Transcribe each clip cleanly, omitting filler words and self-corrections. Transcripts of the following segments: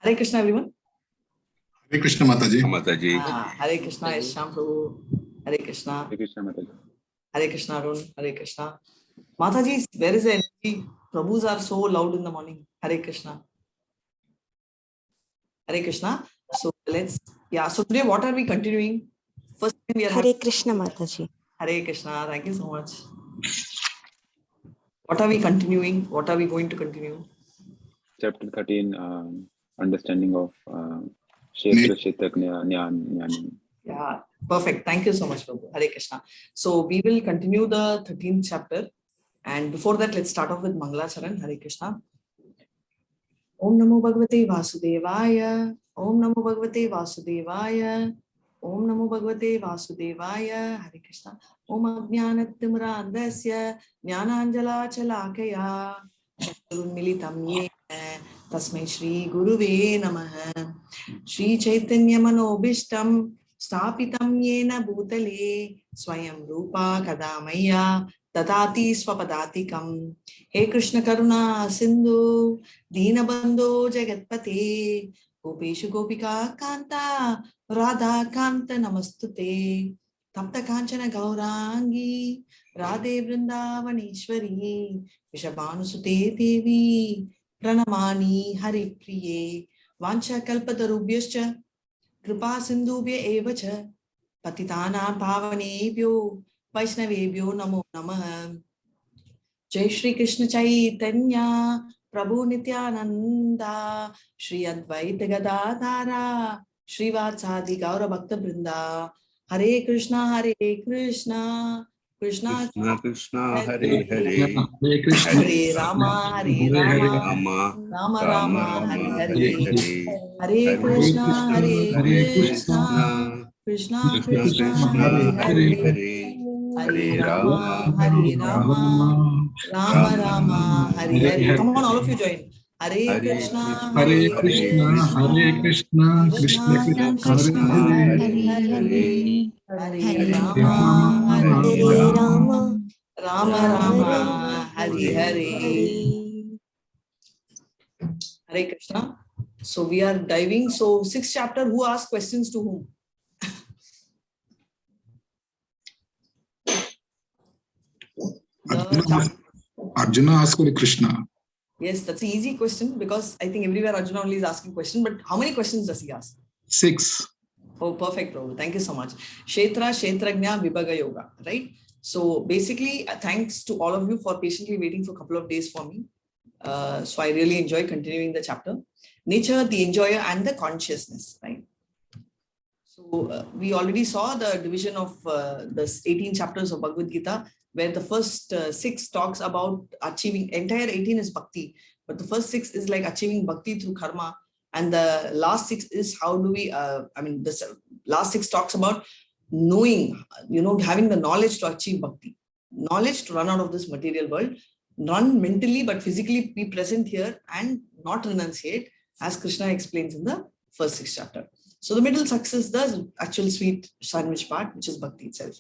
Hare Krishna, everyone. Hare Krishna, Mataji. Mataji. Hare Krishna, Yasham Prabhu. Hare Krishna. Hare Krishna, Mataji. Hare Krishna, Arun. Hare Krishna. Mataji, where is the energy? Prabhus are so loud in the morning. Hare Krishna. Hare Krishna. So so today what are we continuing? First we are Hare Krishna, Mataji. Hare Krishna. Thank you so much. What are we continuing? What are we going to continue? Chapter 13, understanding of Ksetra, Ksetrajnä, Jnäna. Yeah, perfect. Thank you so much, Prabhu. Hare Krishna. So we will continue the 13th chapter. And before that, let's start off with Mangalacharan. Hare Krishna. Om Namo Bhagavate Vasudevaya. Om Namo Bhagavate Vasudevaya. Om Namo Bhagavate Vasudevaya. Hare Krishna. Om Ajnanatimrandasya Jnananjala Chalakaya Militam Yena Tasmai Shri Guruve Namaha. Shri Chaitanya Manobishtam Stapitam Yena Bhutale Swayam Rupa Kadamaya Dadati Swapadatikam. He Krishna Karuna Sindhu Dinabandho Jagatpate Gopeshu Gopika Kanta Radha Kanta Namastute Tapta Kanchana Gaurangi Radhe Vrindavaneshwari Vishabhanusute Devi Pranamani Hari Priye Vancha Kalpatarubhyascha Kripa Sindhubhya Evacha Patitana Pavanebhyo Vaishnavebhyo Namo Namah. Jai Shri Krishna Chaitanya Prabhu Nityananda Shri Advaita Gadadhara Shri Vatsadi Gaura Bhakta Brinda. Hare Krishna, Hare Krishna, Krishna Krishna, Hare Hare. Hare Krishna. Hare Rama, Hare Rama, Rama Rama, Hare Hare. Hare Krishna, Hare Krishna, Krishna Krishna, Hare Hare. Hare Rama, Hare Rama, Rama Rama, Hare Hare. Come on, all of you join. Hare Krishna, Hare Krishna, Hare Krishna, Krishna Krishna, Hare Hare. Hare Rama, Hare Rama, Rama Rama, Hare Hare. Hare Krishna. So we are diving. So 6th chapter, who asked questions to whom? Arjuna asked for Krishna. Yes, that's an easy question because I think everywhere Arjuna only is asking questions. But how many questions does he ask? 6. Oh, perfect, Prabhu. Thank you so much. Ksetra, Ksetrajnä, Vibhäga Yoga, right? So basically, thanks to all of you for patiently waiting for a couple of days for me. So I really enjoy continuing the chapter. Nature, the enjoyer, and the consciousness, right? So we already saw the division of the 18 chapters of Bhagavad Gita, where the first 6 talks about achieving, entire 18 is bhakti, but the first 6 is like achieving bhakti through karma. And the last 6 is how do we, the last 6 talks about knowing, having the knowledge to achieve bhakti, knowledge to run out of this material world, run mentally, but physically be present here and not renunciate, as Krishna explains in the first 6 chapter. So the middle success, the actual sweet sandwich part, which is bhakti itself.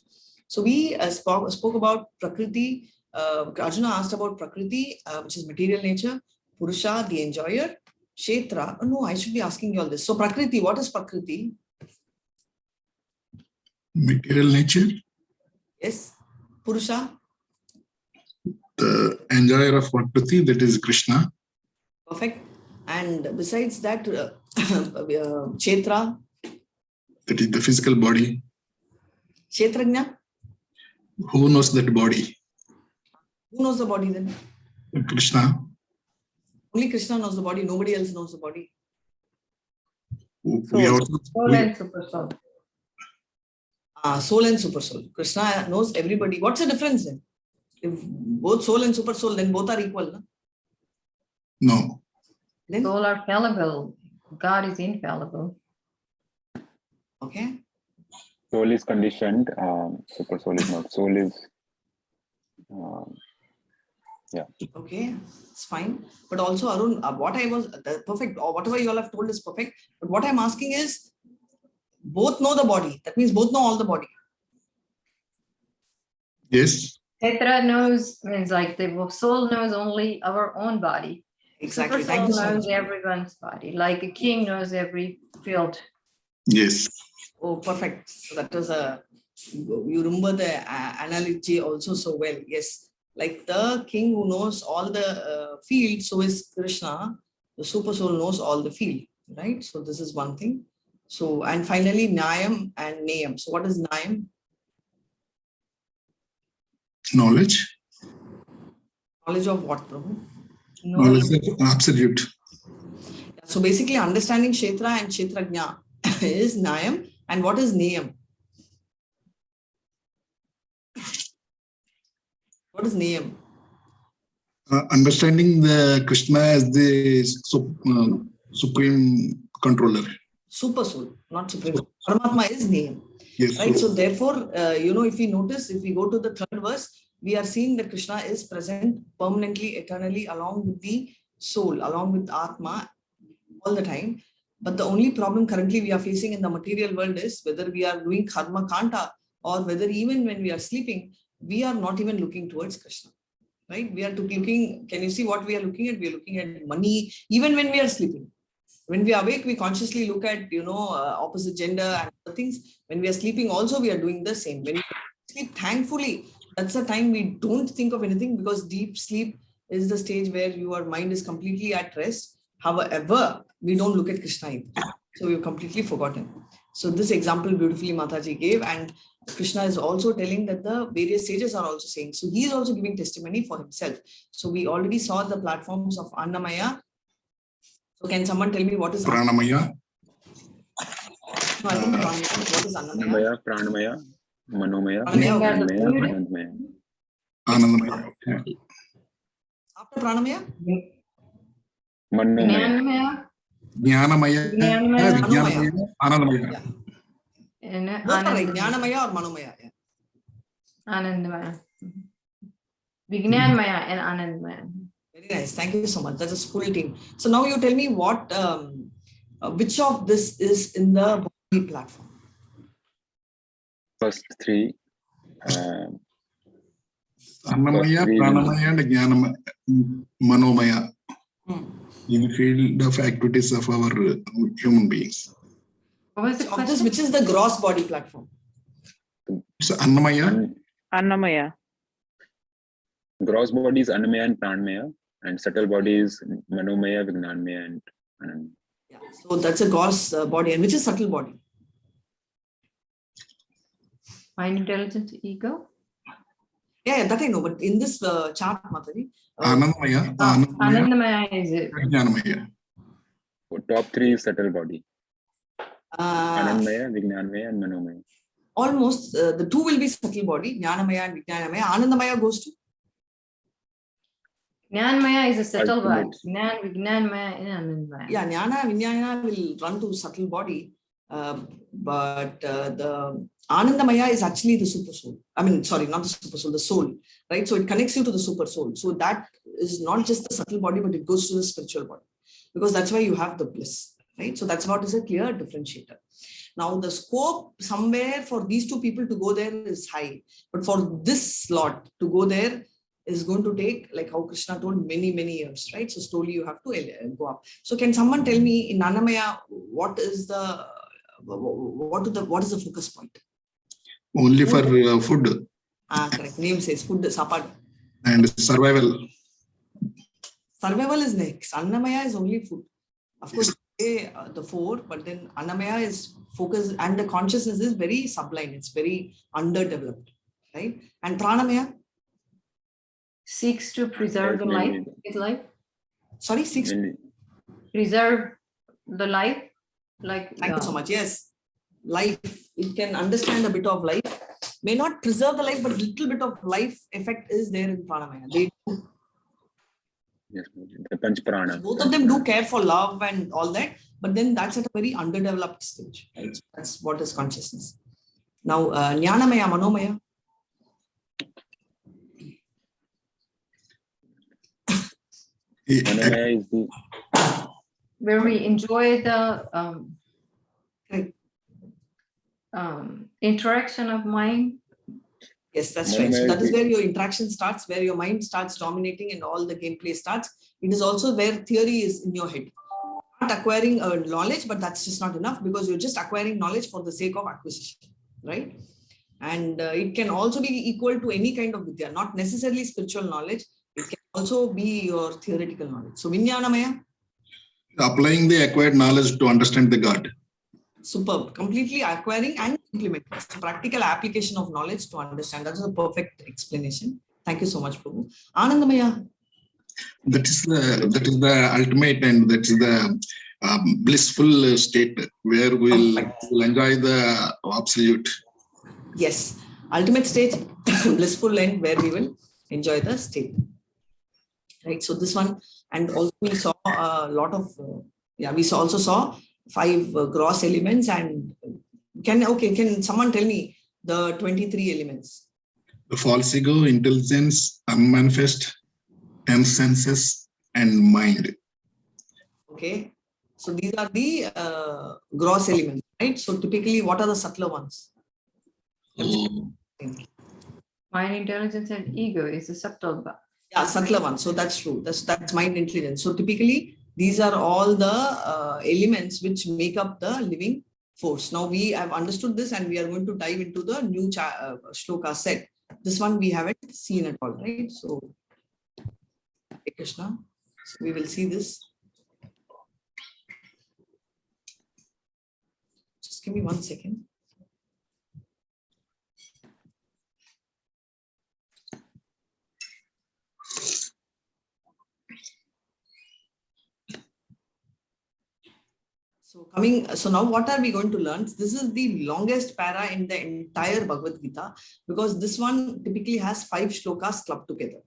So we spoke about Prakrti. Arjuna asked about Prakrti, which is material nature, Purusa, the enjoyer, Ksetra. Oh, no, I should be asking you all this. So Prakrti, what is Prakrti? Material nature. Yes. Purusa. The enjoyer of Prakrti, that is Krishna. Perfect. And besides that, Ksetra. That is the physical body. Ksetrajnä. Who knows that body? Who knows the body then? Krishna. Only Krishna knows the body. Nobody else knows the body. We also, Soul and super soul. Soul and super soul. Krishna knows everybody. What's the difference then? If both soul and super soul, then both are equal, no? No. Then? Soul are fallible. God is infallible. Okay. Soul is conditioned, super soul is not. Soul is, Okay, it's fine. But also, Arun, what I was perfect, or whatever you all have told is perfect. But what I'm asking is, both know the body. That means both know all the body. Yes. Ksetra knows, means like the soul knows only our own body. Exactly. Super Thank you soul so knows much. everyone's body, like a king knows every field. Yes. Oh, perfect. So that was you remember the analogy also so well. Yes. Like the king who knows all the field, so is Krishna. The super soul knows all the field, right? So this is one thing. So, and finally, Nyam and Neyam. So what is Nyam? Knowledge. Knowledge of what, Prabhu? Knowledge of absolute. So basically understanding Ksetra and Ksetrajnä is Nyam. And what is Neyam? What is Neyam? Understanding the Krishna as the supreme controller. Super soul, not supreme. Paramatma is Neyam. Yes. Right. So therefore, if we notice, if we go to the third verse, we are seeing that Krishna is present permanently, eternally, along with the soul, along with Atma, all the time. But the only problem currently we are facing in the material world is whether we are doing karma kanta or whether even when we are sleeping, we are not even looking towards Krishna. Right? We are looking, can you see what we are looking at? We are looking at money, even when we are sleeping. When we are awake, we consciously look at, opposite gender and other things. When we are sleeping also, we are doing the same. When we sleep, thankfully, that's the time we don't think of anything, because deep sleep is the stage where your mind is completely at rest. However, we don't look at Krishna either. So we've completely forgotten. So this example beautifully Mataji gave, and Krishna is also telling that the various sages are also saying. So he is also giving testimony for himself. So we already saw the platforms of Annamaya. So can someone tell me what is Pranamaya? No, I think Pranamaya. What is Annamaya? Annamaya, Pranamaya, Manomaya, Pranamaya, okay. Anandmaya. Anandamaya. Yeah. After Pranamaya? Manomaya. Jnanamaya. Jnanamaya. Vijnanamaya. Anandamaya. Yeah. And Both are right. Jnanamaya or Manomaya? Yeah. Anandmaya. Vijnanmaya and Anandmaya. Very nice. Thank you so much. That's a full team. So now you tell me what, which of this is in the body platform? First three. Annamaya, Pranamaya, and Jnanamaya, Manomaya. In the field of activities of our human beings. What was the Of this, question? which is the gross body platform? So Annamaya. Annamaya. Gross body is Annamaya and Pranamaya, and subtle body is Manomaya, Vijnanmaya, and Anandmaya. Yeah. So that's a gross body. And which is subtle body? Mind, intelligence, ego? Yeah, that I know. But in this chart, Mataji, Anandamaya. Anandamaya is it? Vijnanamaya. Top three is subtle body. uh, Anandmaya, Vijnanmaya, and Manomaya. almost the two will be subtle body, Jnanamaya and Vijnanamaya. Anandamaya goes to? Jnanmaya is a subtle body. Ultimate. Vijnanmaya and Anandmaya. Yeah, Jnana, Vijnana will run to subtle body. But the Anandamaya is actually the super soul. I mean, sorry, not the super soul, the soul, right? So it connects you to the super soul. So that is not just the subtle body, but it goes to the spiritual body, because that's why you have the bliss, right? So that's what is a clear differentiator. Now the scope somewhere for these two people to go there is high, but for this lot to go there is going to take, like how Krishna told, many, many years, right? So slowly you have to go up. So can someone tell me in Annamaya, what is the focus point? Only for food. Correct. Name says food, sapad. And survival. Survival is next. Annamaya is only food. Of course, the four, but then Annamaya is focus, and the consciousness is very sublime. It's very underdeveloped, right? And Pranamaya? Seeks to preserve the life. His life. Sorry, six. Preserve the life. Like. Thank you so much. Yes. Life. It can understand a bit of life. May not preserve the life, but a little bit of life effect is there in Pranamaya. They do. Yes, the Panch Prana. Both of them do care for love and all that, but then that's at a very underdeveloped stage. Right? So that's what is consciousness. Now, Jnanamaya, Manomaya. Manomaya is the Where we enjoy the interaction of mind. Yes, that's right. So that is where your interaction starts, where your mind starts dominating and all the gameplay starts. It is also where theory is in your head. Not acquiring knowledge, but that's just not enough, because you're just acquiring knowledge for the sake of acquisition, right? And it can also be equal to any kind of vidya, not necessarily spiritual knowledge. It can also be your theoretical knowledge. So Vijnanamaya? Applying the acquired knowledge to understand the God. Superb. Completely acquiring and implementing. It's a practical application of knowledge to understand. That's a perfect explanation. Thank you so much, Prabhu. Anandamaya? That is the ultimate, and that is the blissful state where we'll enjoy the absolute. Yes, ultimate state, blissful end, where we will enjoy the state. Right. So this one, and also we saw a lot of we also saw 5 gross elements. And can someone tell me the 23 elements? The false ego, intelligence, unmanifest, 10 senses, and mind. Okay, so these are the gross elements, right? So typically, what are the subtler ones? Mind, intelligence, and ego is the subtle one. Yeah, subtler one. So that's true. That's mind, intelligence. So typically, these are all the elements which make up the living force. Now we have understood this, and we are going to dive into the new shloka set. This one we haven't seen at all, right? So, Krishna. So we will see this. Just give me 1 second. So now what are we going to learn? This is the longest para in the entire Bhagavad Gita, because this one typically has 5 shlokas clubbed together,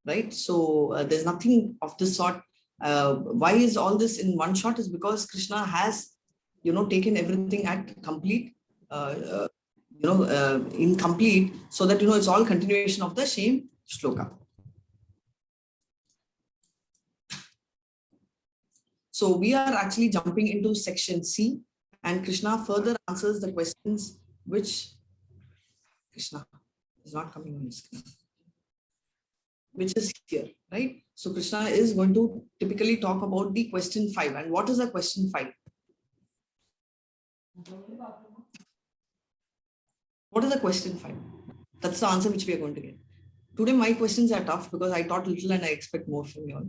right? So there's nothing of this sort. Why is all this in one shot? Is because Krishna has, taken everything at complete, incomplete, so that, it's all continuation of the same shloka. So we are actually jumping into section C, and Krishna further answers the questions which Krishna is not coming on the screen, which is here, right? So Krishna is going to typically talk about the question 5. And what is the question 5? What is the question 5? That's the answer which we are going to get. Today my questions are tough because I taught little and I expect more from you all.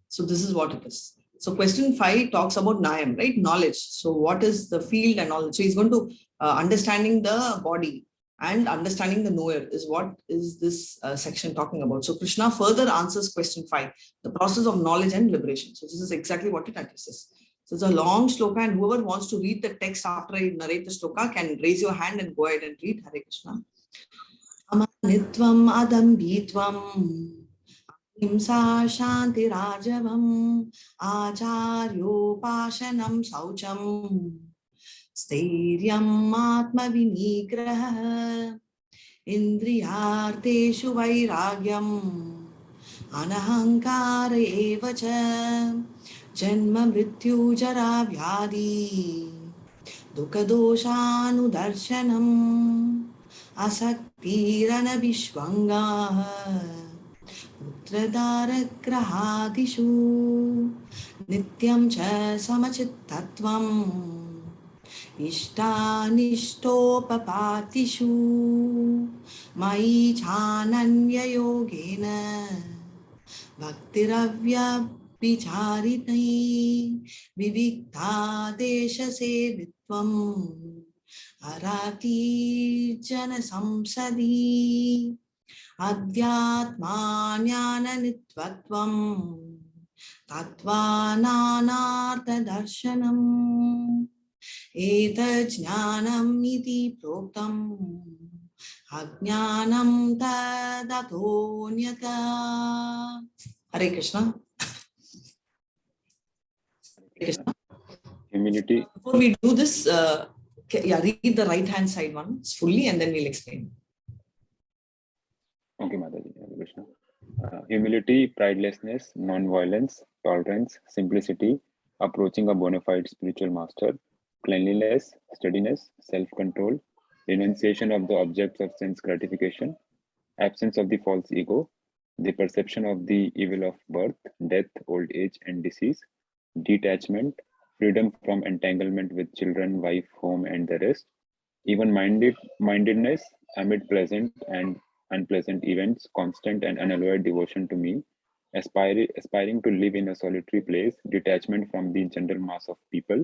So this is what it is. So question 5 talks about jneyam, right? Knowledge. So what is the field and all? So he's going to understanding the body and understanding the knower is what is this section talking about. So Krishna further answers question 5, the process of knowledge and liberation. So this is exactly what it addresses. So it's a long shloka, and whoever wants to read the text after I narrate the shloka can raise your hand and go ahead and read. Hare Krishna. Amanitvam adambhitvam Himsa shanti rajavam acharyopashanam saucham stairyam atma vinigraha indriyarteshu vairagyam anahankara evacha janma mrityu jara vyadi dukadosha darshanam asaktirana vishvanga Putradagragadishu nityam cha samachitatvam ishtanishtopapatishu mai chananya yogena bhaktiravya vicharitai vivikta desha sevitvam arati jana samsadi Adhyatma jnana nitvatvam tatvananartha darshanam etajnanam iti proktam ajnanam tadatonyata. Hare Krishna. Humility. Before we do this, read the right hand side one fully and then we'll explain. Okay, Mataji, Hare Krishna. Humility, pridelessness, non-violence, tolerance, simplicity, approaching a bona fide spiritual master, cleanliness, steadiness, self-control, renunciation of the objects of sense gratification, absence of the false ego, the perception of the evil of birth, death, old age, and disease, detachment, freedom from entanglement with children, wife, home, and the rest, even-mindedness amid pleasant and unpleasant events, constant and unalloyed devotion to me, aspiring to live in a solitary place, detachment from the general mass of people,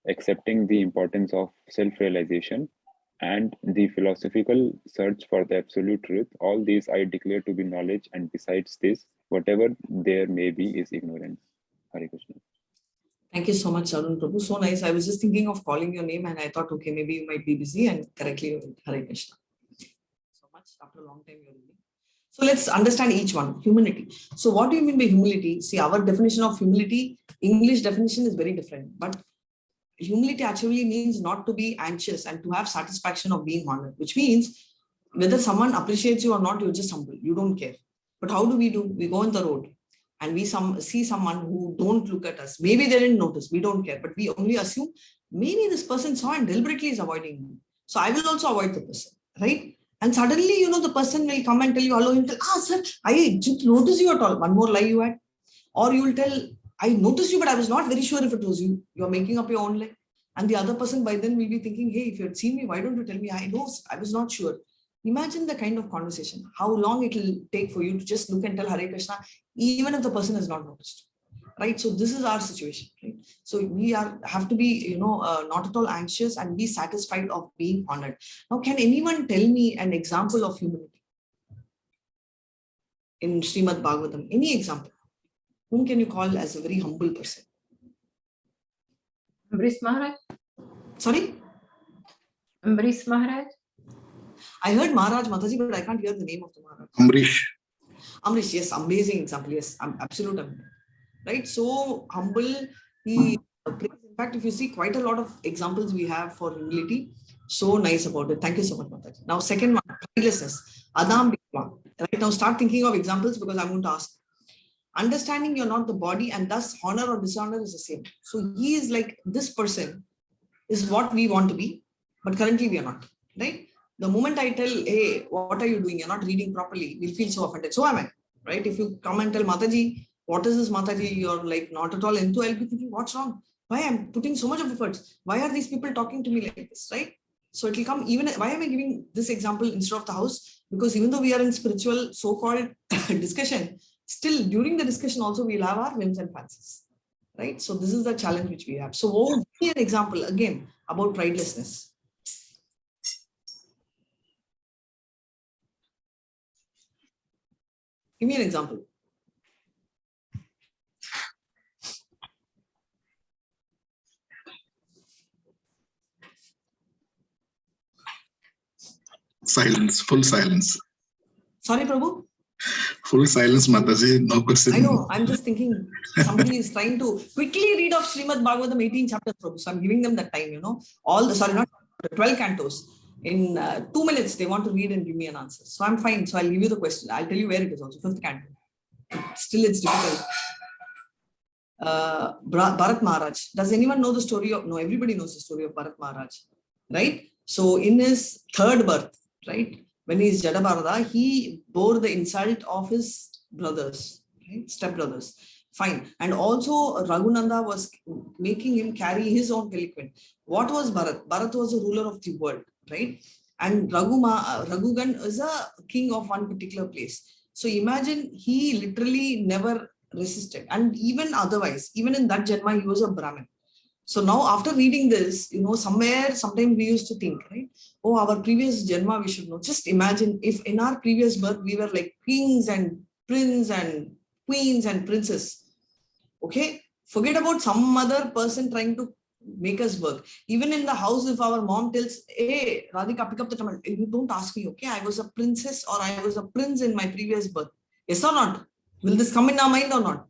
accepting the importance of self-realization, and the philosophical search for the absolute truth. All these I declare to be knowledge, and besides this, whatever there may be is ignorance. Hare Krishna. Thank you so much, Arun Prabhu. So nice. I was just thinking of calling your name and I thought, okay, maybe you might be busy, and correctly, Hare Krishna. So much after a long time you're reading. So let's understand each one. Humility. So what do you mean by humility? See, our definition of humility, English definition is very different, but humility actually means not to be anxious and to have satisfaction of being honored, which means whether someone appreciates you or not, you're just humble. You don't care. But how do? We go on the road and we see someone who don't look at us. Maybe they didn't notice. We don't care. But we only assume maybe this person saw and deliberately is avoiding me. So I will also avoid the person, right? And suddenly, the person will come and tell you, hello, he'll tell, sir, I didn't notice you at all. One more lie you had. Or you will tell, I noticed you, but I was not very sure if it was you. You're making up your own lie. And the other person by then will be thinking, hey, if you had seen me, why don't you tell me? I know, I was not sure. Imagine the kind of conversation, how long it will take for you to just look and tell Hare Krishna, even if the person has not noticed, right? So this is our situation, right? So we have to be, not at all anxious and be satisfied of being honored. Now, can anyone tell me an example of humility in Srimad Bhagavatam? Any example? Whom can you call as a very humble person? Ambarish Maharaj? Sorry? Ambarish Maharaj? I heard Maharaj Mataji, but I can't hear the name of the Maharaj. Amrish, yes, amazing example. Yes, absolute. Right? So humble, he prays. In fact, if you see quite a lot of examples we have for humility, so nice about it. Thank you so much, Mataji. Now, second one, pridelessness. Adam Bhikwa. Right now, start thinking of examples because I'm going to ask. Understanding you're not the body and thus honor or dishonor is the same. So he is like, this person is what we want to be, but currently we are not, right? The moment I tell, hey, what are you doing? You're not reading properly. We'll feel so offended. So am I, right? If you come and tell Mataji, what is this Mataji? You're like not at all into, I'll be thinking, what's wrong? Why I'm putting so much of efforts? Why are these people talking to me like this, right? So it will come even, why am I giving this example instead of the house? Because even though we are in spiritual so-called discussion, still during the discussion also we'll have our whims and fancies, right? So this is the challenge which we have. So give me an example again about pridelessness. Give me an example. Silence, full silence. Sorry, Prabhu? Full silence, Mataji, no question. I know, I'm just thinking somebody is trying to quickly read off Srimad Bhagavatam 18 chapters, Prabhu. So I'm giving them that time, all the, not 12 cantos. In 2 minutes, they want to read and give me an answer. So I'm fine. So I'll give you the question. I'll tell you where it is also, 5th canto. Still, it's difficult. Bharat Maharaj. Does anyone know the story of, no, everybody knows the story of Bharat Maharaj, right? So in his 3rd birth, right? When he is Jadabharata, he bore the insult of his brothers, right? Stepbrothers. Fine. And also Raghunanda was making him carry his own palanquin. What was Bharat? Bharat was a ruler of the world, right? And Raghugan is a king of one particular place. So imagine he literally never resisted. And even otherwise, even in that Janma, he was a Brahmin. So now after reading this, sometimes we used to think, right? Oh, our previous Janma, we should know. Just imagine if in our previous birth, we were like kings and prince and queens and princes. Okay. Forget about some other person trying to make us work. Even in the house, if our mom tells, hey, Radhika, pick up the tomato, you don't ask me, okay, I was a princess or I was a prince in my previous birth. Yes or not? Will this come in our mind or not?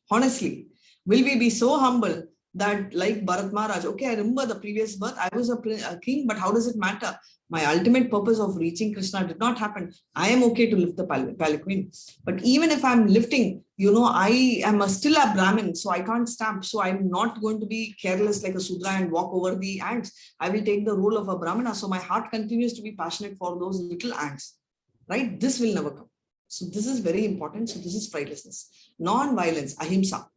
Honestly, will we be so humble that like Bharat Maharaj, okay, I remember the previous birth, I was a king, but how does it matter? My ultimate purpose of reaching Krishna did not happen. I am okay to lift the palanquin. But even if I'm lifting, I am still a Brahmin, so I can't stamp. So I'm not going to be careless like a Sudra and walk over the ants. I will take the role of a Brahmana. So my heart continues to be passionate for those little ants, right? This will never come. So this is very important. So this is pridelessness. Non-violence, ahimsa.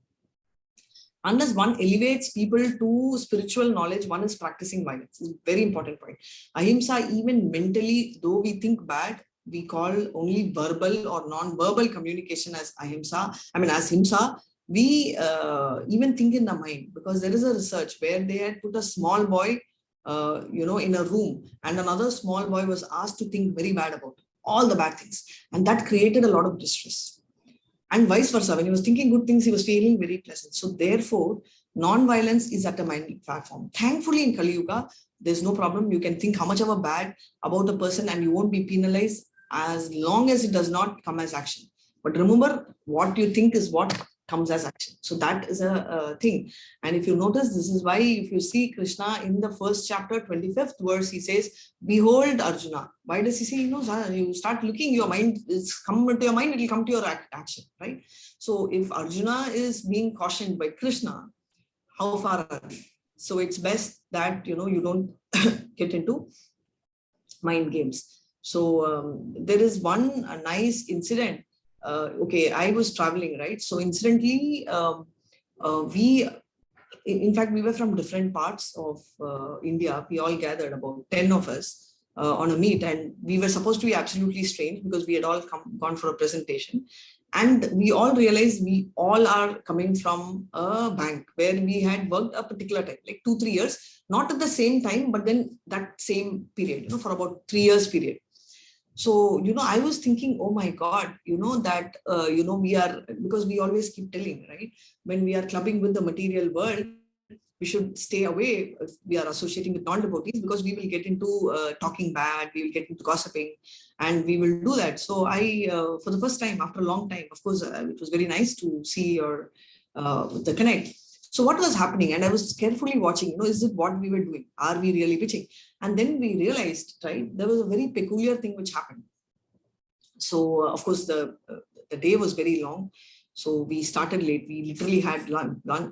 Unless one elevates people to spiritual knowledge, one is practicing violence. It's a very important point. Ahimsa, even mentally, though we think bad, we call only verbal or non-verbal communication as ahimsa. As himsa, we even think in the mind, because there is a research where they had put a small boy, in a room, and another small boy was asked to think very bad about all the bad things. And that created a lot of distress. And vice versa, when he was thinking good things, he was feeling very pleasant. So therefore, non-violence is at a mind platform. Thankfully, in Kali Yuga, there's no problem. You can think how much of a bad about a person and you won't be penalized as long as it does not come as action. But remember, what you think is what comes as action. So that is a thing. And if you notice, this is why if you see Krishna in the first chapter, 25th verse, he says, behold Arjuna. Why does he say, you start looking, your mind is come into your mind, it will come to your action, right? So if Arjuna is being cautioned by Krishna, how far are we? So it's best that, you don't get into mind games. So there is one nice incident. I was traveling, right? So incidentally, in fact, we were from different parts of India. We all gathered, about 10 of us on a meet, and we were supposed to be absolutely strange because we had all gone for a presentation. And we all realized we all are coming from a bank where we had worked a particular time, like 2-3 years, not at the same time, but then that same period, for about 3 years period. So, I was thinking, oh my God, that, we are, because we always keep telling, right? When we are clubbing with the material world, we should stay away if we are associating with non-devotees, because we will get into talking bad, we will get into gossiping, and we will do that. So I, for the first time, after a long time, of course, it was very nice to see your, the connect. So what was happening? And I was carefully watching, is it what we were doing? Are we really pitching? And then we realized, right, there was a very peculiar thing which happened. So, of course, the day was very long. So we started late. We literally had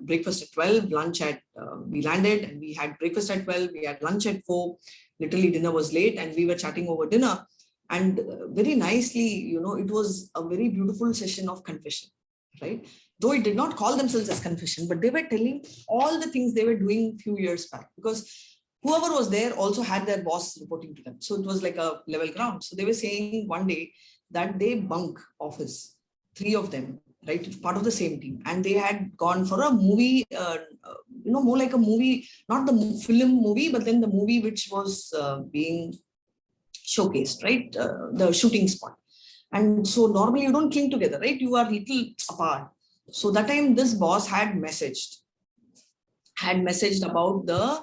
breakfast at 12, lunch at, we landed and we had breakfast at 12. We had lunch at 4. Literally dinner was late and we were chatting over dinner. And very nicely, it was a very beautiful session of confession, right? Though it did not call themselves as confession, but they were telling all the things they were doing a few years back, because whoever was there also had their boss reporting to them. So it was like a level ground. So they were saying one day that they bunk office, 3 of them, right, part of the same team. And they had gone for a movie, more like a movie, not the film movie, but then the movie which was being showcased, right, the shooting spot. And so normally you don't cling together, right? You are little apart. So that time this boss had messaged about the,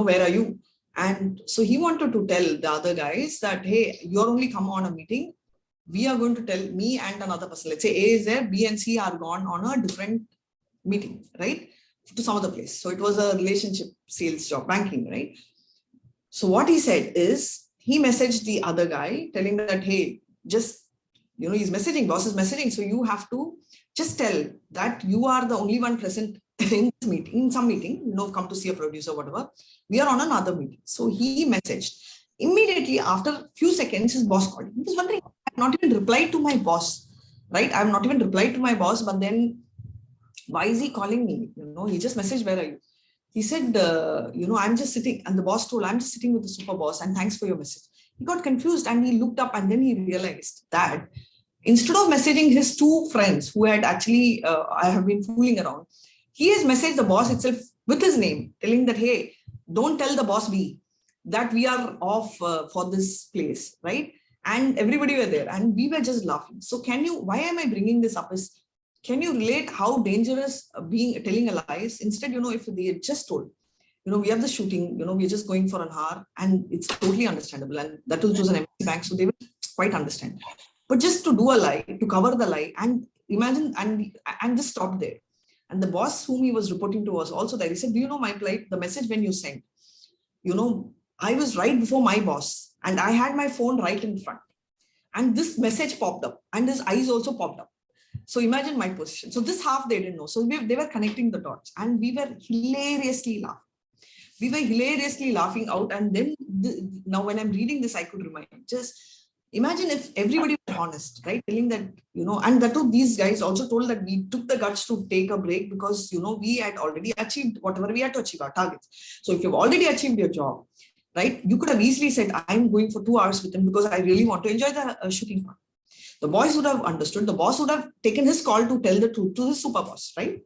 where are you? And so he wanted to tell the other guys that, hey, you're only come on a meeting. We are going to tell me and another person. Let's say A is there, B and C are gone on a different meeting, right? To some other place. So it was a relationship sales job, banking, right? So what he said is, he messaged the other guy telling that, hey, just, he's messaging, boss is messaging. So you have to just tell that you are the only one present in this meeting, in some meeting, come to see a producer, whatever. We are on another meeting. So he messaged. Immediately after a few seconds, his boss called. He was wondering, I have not even replied to my boss, right? I have not even replied to my boss, but then why is he calling me? He just messaged, where are you? He said, I'm just sitting, and the boss told, I'm just sitting with the super boss and thanks for your message. He got confused and he looked up and then he realized that instead of messaging his 2 friends who had actually, I have been fooling around, he has messaged the boss itself with his name, telling that, hey, don't tell the boss B that we are off for this place, right? And everybody were there and we were just laughing. So why am I bringing this up is, can you relate how dangerous telling a lie is? Instead, if they had just told, we have the shooting, we're just going for an hour, and it's totally understandable. And that was an empty bank, so they will quite understand. But just to do a lie, to cover the lie, and imagine, and just stop there. And the boss whom he was reporting to was also there. He said, do you know my plight? The message when you sent, I was right before my boss and I had my phone right in front. And this message popped up and his eyes also popped up. So imagine my position. So this half they didn't know. So they were connecting the dots and we were hilariously laughing. We were hilariously laughing out. And then now when I'm reading this, I could remind, just imagine if everybody was honest, right? Telling that, and that too, these guys also told that we took the guts to take a break because, we had already achieved whatever we had to achieve, our targets. So if you've already achieved your job, right, you could have easily said, I'm going for 2 hours with him because I really want to enjoy the shooting part. The boys would have understood. The boss would have taken his call to tell the truth to his super boss, right?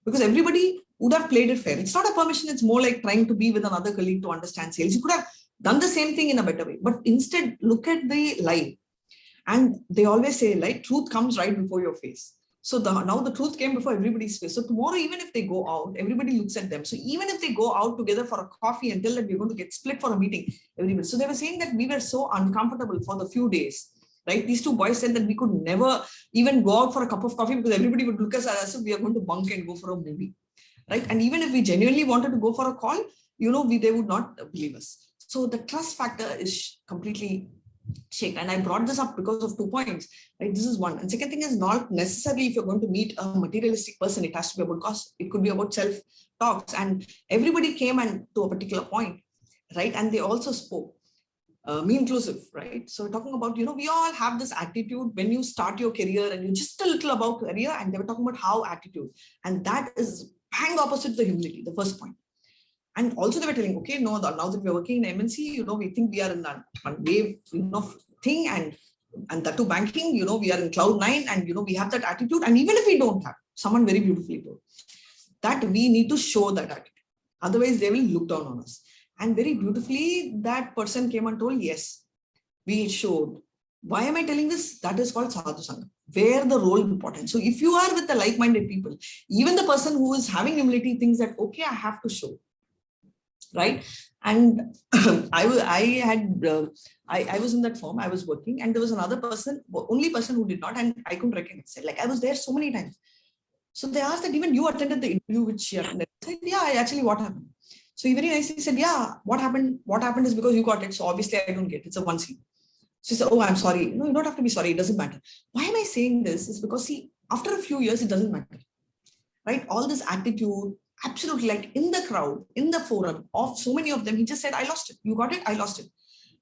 Because everybody would have played it fair. It's not a permission. It's more like trying to be with another colleague to understand sales. You could have done the same thing in a better way, but instead look at the lie. And they always say, like, truth comes right before your face. So now the truth came before everybody's face. So tomorrow, even if they go out, everybody looks at them. So even if they go out together for a coffee and tell that we're going to get split for a meeting, everybody. So they were saying that we were so uncomfortable for the few days. Right? These two boys said that we could never even go out for a cup of coffee because everybody would look at us as if we are going to bunk and go for a movie. Right? And even if we genuinely wanted to go for a call, they would not believe us. So the trust factor is completely shaken. And I brought this up because of 2 points. Right? This is one. And second thing is not necessarily if you're going to meet a materialistic person, it has to be about cost. It could be about self-talks. And everybody came and to a particular point, right? And they also spoke. Me inclusive, right? So talking about, we all have this attitude when you start your career and you're just a little about career, and they were talking about how attitude. And that is bang opposite the humility, the first point. And also they were telling, okay, no, now that we're working in MNC, we think we are in a wave, thing, and that too banking, we are in cloud 9 and, we have that attitude. And even if we don't have, someone very beautifully told that we need to show that attitude. Otherwise they will look down on us. And very beautifully, that person came and told, yes, we showed. Why am I telling this? That is called sadhu sangha, where the role is important. So if you are with the like-minded people, even the person who is having humility thinks that, okay, I have to show, right? And I was in that firm, I was working, and there was another person, only person who did not, and I couldn't recognize it. Like I was there so many times. So they asked that even you attended the interview which she attended. I said, yeah, actually what happened? So he very nicely said, yeah, what happened? What happened is because you got it. So obviously I don't get it. It's a one scene. So he said, oh, I'm sorry. No, you don't have to be sorry. It doesn't matter. Why am I saying this? Is because see, after a few years, it doesn't matter, right? All this attitude, absolutely, like in the crowd, in the forum of so many of them, he just said, I lost it. You got it. I lost it.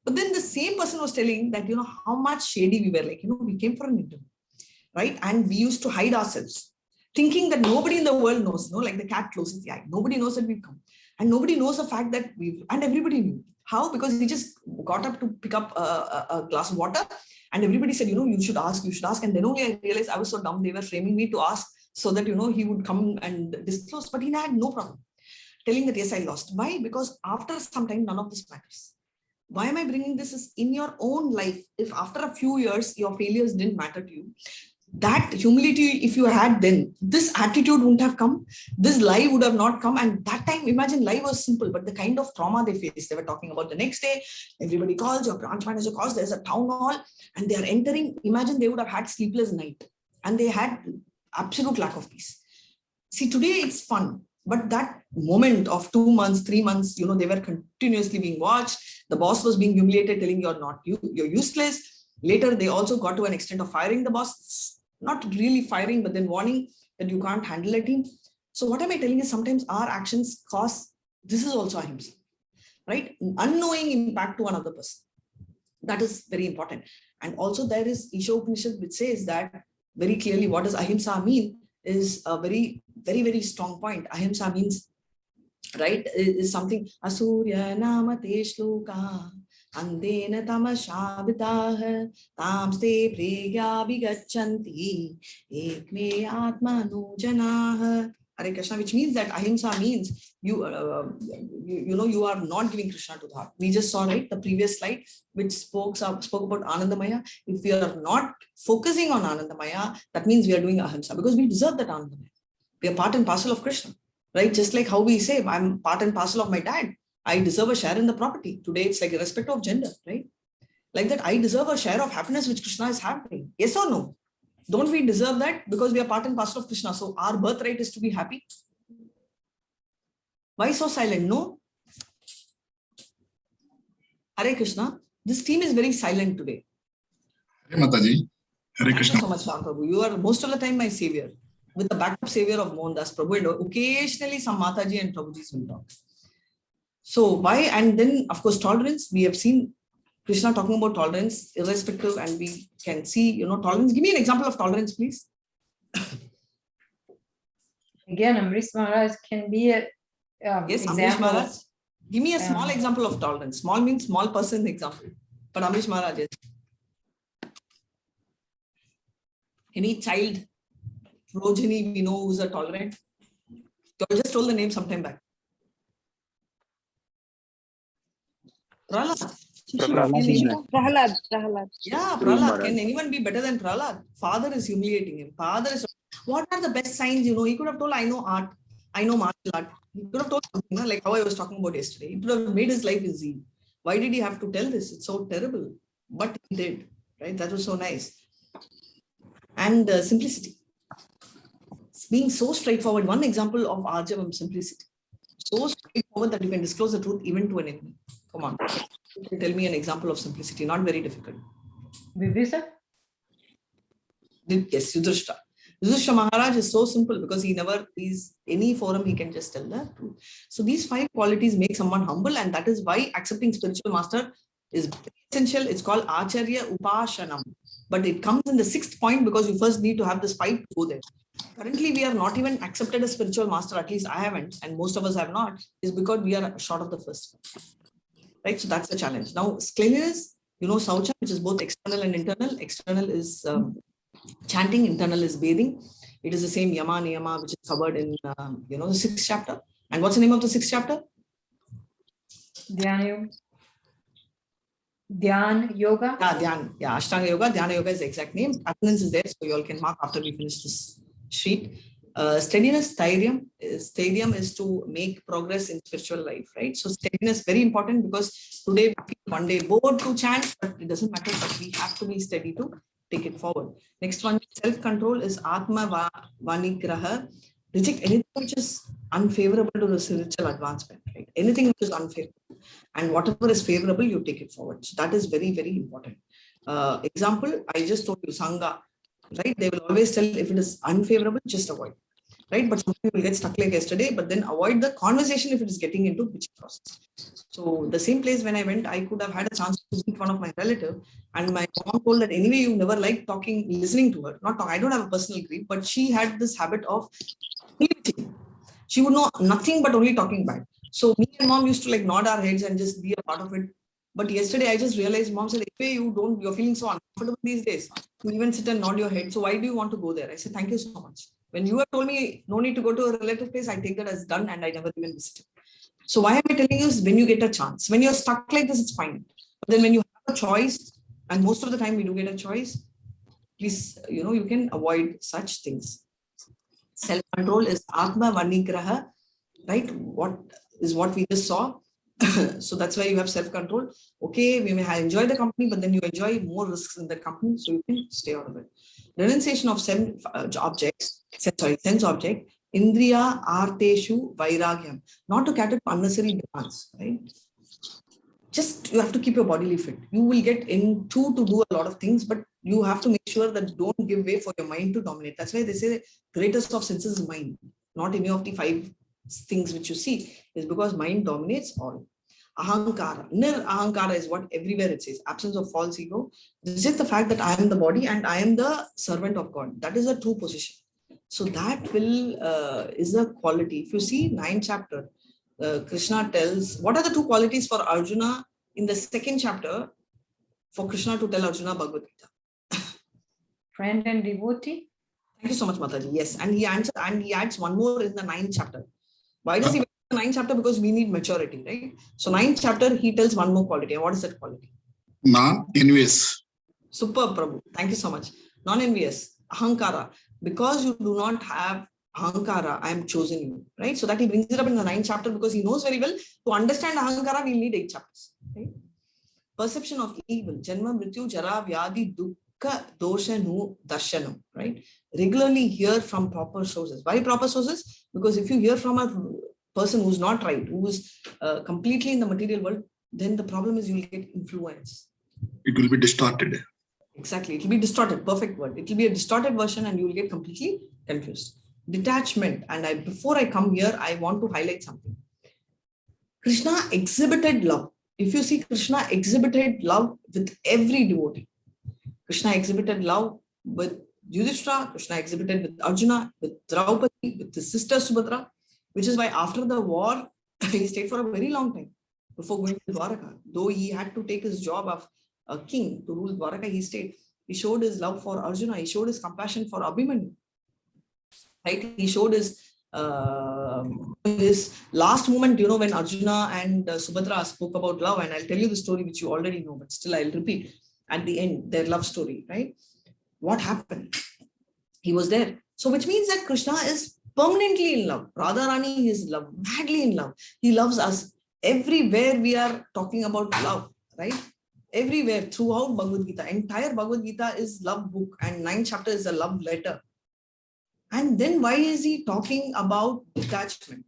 But then the same person was telling that, how much shady we were, like, we came for an interview, right? And we used to hide ourselves, thinking that nobody in the world knows, like the cat closes the eye. Nobody knows that we've come. And nobody knows the fact that and everybody knew. How? Because he just got up to pick up a glass of water and everybody said, you should ask. And then only I realized I was so dumb. They were framing me to ask so that, he would come and disclose, but he had no problem telling that, yes, I lost. Why? Because after some time, none of this matters. Why am I bringing this? Is in your own life, if after a few years, your failures didn't matter to you, that humility, if you had then, this attitude wouldn't have come, this lie would have not come. And that time, imagine, lie was simple, but the kind of trauma they faced, they were talking about the next day, everybody calls, your branch manager calls, there's a town hall, and they are entering. Imagine they would have had sleepless night, and they had absolute lack of peace. See, today it's fun, but that moment of 2 months, 3 months, they were continuously being watched. The boss was being humiliated, telling you're useless. Later, they also got to an extent of firing the boss. Not really firing, but then warning that you can't handle a team. So what am I telling you? Sometimes our actions cause, this is also ahimsa, right? Unknowing impact to another person. That is very important. And also there is Isha Upanishad, which says that very clearly what does ahimsa mean is a very, very, very strong point. Ahimsa means, right, is something, Asurya namate shloka. Andena tamashabitah tamste pregya vigachanti ekme atmanu janah. Hare Krishna, which means that ahimsa means you are not giving Krishna to the heart. We just saw, right, the previous slide which spoke about Anandamaya. If we are not focusing on Anandamaya, that means we are doing ahimsa because we deserve that Anandamaya. We are part and parcel of Krishna, right? Just like how we say, I'm part and parcel of my dad. I deserve a share in the property. Today, it's like irrespective of gender, right? Like that, I deserve a share of happiness which Krishna is having. Yes or no? Don't we deserve that? Because we are part and parcel of Krishna. So our birthright is to be happy. Why so silent? No. Hare Krishna. This team is very silent today. Hare Mataji. Hare Thank Krishna. you so much, Ram Prabhu. You are most of the time my savior, with the backup savior of Mohandas Prabhu, and occasionally some Mataji and Prabhuji's will talk. So why? And then, of course, tolerance. We have seen Krishna talking about tolerance, irrespective, and we can see, tolerance. Give me an example of tolerance, please. Again, Amrish Maharaj can be a Yes, Amrish example. Maharaj. Give me a small example of tolerance. Small means small person example. But Amrish Maharaj is. Any child progeny we know who's a tolerant? I just told the name sometime back. Prahlad. Prahlad. Yeah, Prahlad. Can anyone be better than Prahlad? Father is humiliating him. Father is. What are the best signs? He could have told, I know art, I know martial art. He could have told something, like how I was talking about yesterday. It would have made his life easy. Why did he have to tell this? It's so terrible. But he did, right? That was so nice. And simplicity. Being so straightforward. One example of Arjavam, simplicity. So straightforward that you can disclose the truth even to an enemy. Come on. Tell me an example of simplicity. Not very difficult. Vibhäga? Yes, Yudhishthira. Yudhishthira Maharaj is so simple because he never is any forum, he can just tell the truth. So these 5 qualities make someone humble, and that is why accepting spiritual master is essential. It's called Acharya Upashanam. But it comes in the 6th point because you first need to have this 5 to go there. Currently, we are not even accepted as spiritual master, at least I haven't, and most of us have not, is because we are short of the first one. Right? So that's the challenge. Now, cleanliness, Saucha, which is both external and internal. External is chanting, internal is bathing. It is the same yama, niyama, which is covered in, the 6th chapter. And what's the name of the 6th chapter? Jnana yoga. Yeah, Ashtanga yoga. Jnana yoga is the exact name. Attendance is there, so you all can mark after we finish this sheet. Steadiness, Stairyam is to make progress in spiritual life, right? So steadiness very important because today we feel one day bored to chant, but it doesn't matter, but we have to be steady to take it forward. Next one, self-control is Atma Vanigraha. Reject anything which is unfavorable to the spiritual advancement, right? Anything which is unfavorable. And whatever is favorable, you take it forward. So that is very, very important. Example, I just told you, Sangha, right? They will always tell if it is unfavorable, just avoid. Right? But some people get stuck like yesterday, but then avoid the conversation if it is getting into pitch process. So the same place when I went, I could have had a chance to meet one of my relatives, and my mom told that anyway, you never liked talking, listening to her. Not talk, I don't have a personal grief, but she had this habit of limiting. She would know nothing but only talking bad. So me and mom used to like nod our heads and just be a part of it. But yesterday I just realized, mom said, hey, you're feeling so uncomfortable these days. You even sit and nod your head. So why do you want to go there? I said, thank you so much. When you have told me no need to go to a relative place, I take that as done and I never even visited. So why am I telling you is when you get a chance, when you're stuck like this, it's fine. But then when you have a choice, and most of the time we do get a choice, please, you can avoid such things. Self-control is Atma Vanigraha, right? What we just saw. So that's why you have self-control. Okay, we may have enjoyed the company, but then you enjoy more risks in the company, so you can stay out of it. Renunciation of sense object, Indriya Arteshu Vairagyam, not to cater to unnecessary demands, right? Just you have to keep your body fit. You will get into to do a lot of things, but you have to make sure that don't give way for your mind to dominate. That's why they say the greatest of senses is mind, not any of the 5 things which you see, is because mind dominates all. Ahankara. Nir-ahankara is what everywhere it says. Absence of false ego. This is the fact that I am the body and I am the servant of God. That is a true position. So that is a quality. If you see 9th chapter, Krishna tells, what are the 2 qualities for Arjuna in the 2nd chapter for Krishna to tell Arjuna Bhagavad Gita? Friend and devotee. Thank you so much, Mataji. Yes, and he adds one more in the 9th chapter. Why does he wait for the 9th chapter? Because we need maturity, right? So 9th chapter, he tells one more quality. And what is that quality? Non-envious. Superb, Prabhu. Thank you so much. Non-envious. Ahankara. Because you do not have Ahankara, I am chosen you, right? So that he brings it up in the 9th chapter because he knows very well to understand Ahankara, we'll need 8 chapters, right? Perception of evil. Janma, Mrityu, Jara, Vyadi, Dukh. Dukka Dosha Nu Darshanam, right? Regularly hear from proper sources. Why proper sources? Because if you hear from a person who's not right, who is completely in the material world, then the problem is you'll get influence. It will be distorted. Exactly. It will be distorted. Perfect word. It will be a distorted version and you will get completely confused. Detachment. And before I come here, I want to highlight something. Krishna exhibited love. If you see, Krishna exhibited love with every devotee. Krishna exhibited love with Yudhishthira, Krishna exhibited with Arjuna, with Draupadi, with his sister Subhadra, which is why after the war, he stayed for a very long time before going to Dwaraka. Though he had to take his job of a king to rule Dwaraka, he stayed. He showed his love for Arjuna. He showed his compassion for Abhimanyu. Right? He showed his last moment, when Arjuna and Subhadra spoke about love, and I'll tell you the story which you already know, but still I'll repeat at the end, their love story, right? What happened? He was there. So which means that Krishna is permanently in love. Radharani is love, madly in love. He loves us. Everywhere we are talking about love, right? Everywhere throughout Bhagavad Gita, entire Bhagavad Gita is love book and 9th chapter is a love letter. And then why is he talking about detachment?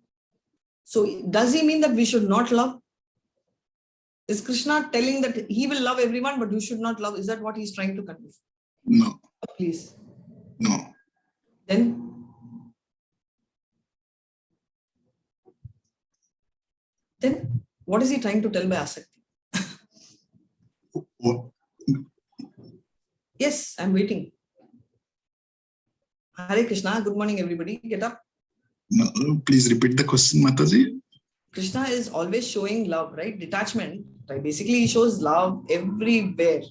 So does he mean that we should not love? Is Krishna telling that he will love everyone, but you should not love? Is that what he's trying to convey? No. Please. No. Then what is he trying to tell by asakti? What? Yes, I'm waiting. Hare Krishna. Good morning, everybody. Get up. No, please repeat the question, Mataji. Krishna is always showing love, right? Detachment, right? Basically, he shows love everywhere,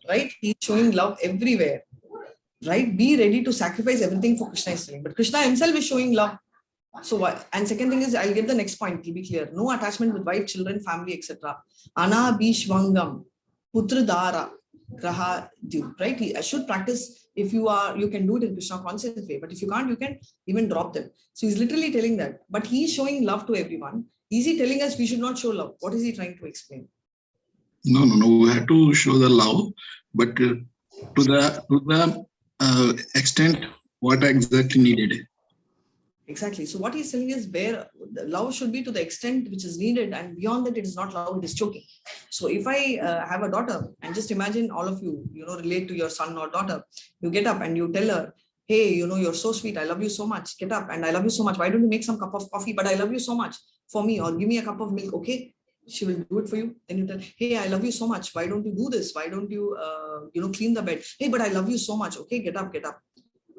right? He's showing love everywhere, right? Be ready to sacrifice everything for Krishna is telling. But Krishna himself is showing love. So what? And second thing is, I'll get the next point. It'll be clear. No attachment with wife, children, family, etc. Anabhishvangam, putradara, graha dyu, right? I should practice. If you can do it in Krishna conscious way. But if you can't, you can even drop them. So he's literally telling that. But he's showing love to everyone. Is he telling us we should not show love? What is he trying to explain? No. We have to show the love, but to the extent what exactly needed. Exactly. So what he's telling is where the love should be to the extent which is needed, and beyond that it is not love, it is choking. So if I have a daughter, and just imagine all of you, relate to your son or daughter, you get up and you tell her, hey, you're so sweet, I love you so much, get up, and I love you so much, why don't you make some cup of coffee, but I love you so much for me, or give me a cup of milk, okay? She will do it for you. Then you tell, hey, I love you so much, why don't you do this, why don't you clean the bed, hey, but I love you so much, okay, get up.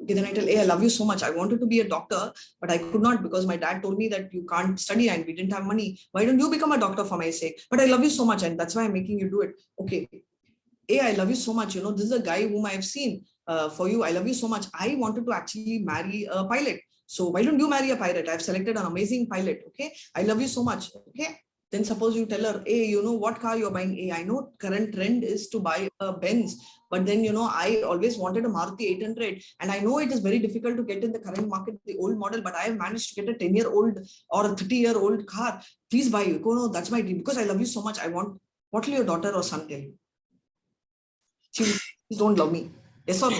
Okay, then I tell, hey, I love you so much. I wanted to be a doctor, but I could not because my dad told me that you can't study and we didn't have money. Why don't you become a doctor for my sake? But I love you so much and that's why I'm making you do it. Okay. Hey, I love you so much. This is a guy whom I've seen for you. I love you so much. I wanted to actually marry a pilot. So why don't you marry a pilot? I've selected an amazing pilot. Okay. I love you so much. Okay. Then suppose you tell her, hey, what car you're buying? Hey, I know current trend is to buy a Benz, but then, I always wanted a Maruti 800 and I know it is very difficult to get in the current market, the old model, but I have managed to get a 10-year-old or a 30-year-old car. Please buy it. Oh, no, that's my dream because I love you so much. What will your daughter or son tell you? Please don't love me. Yes or no?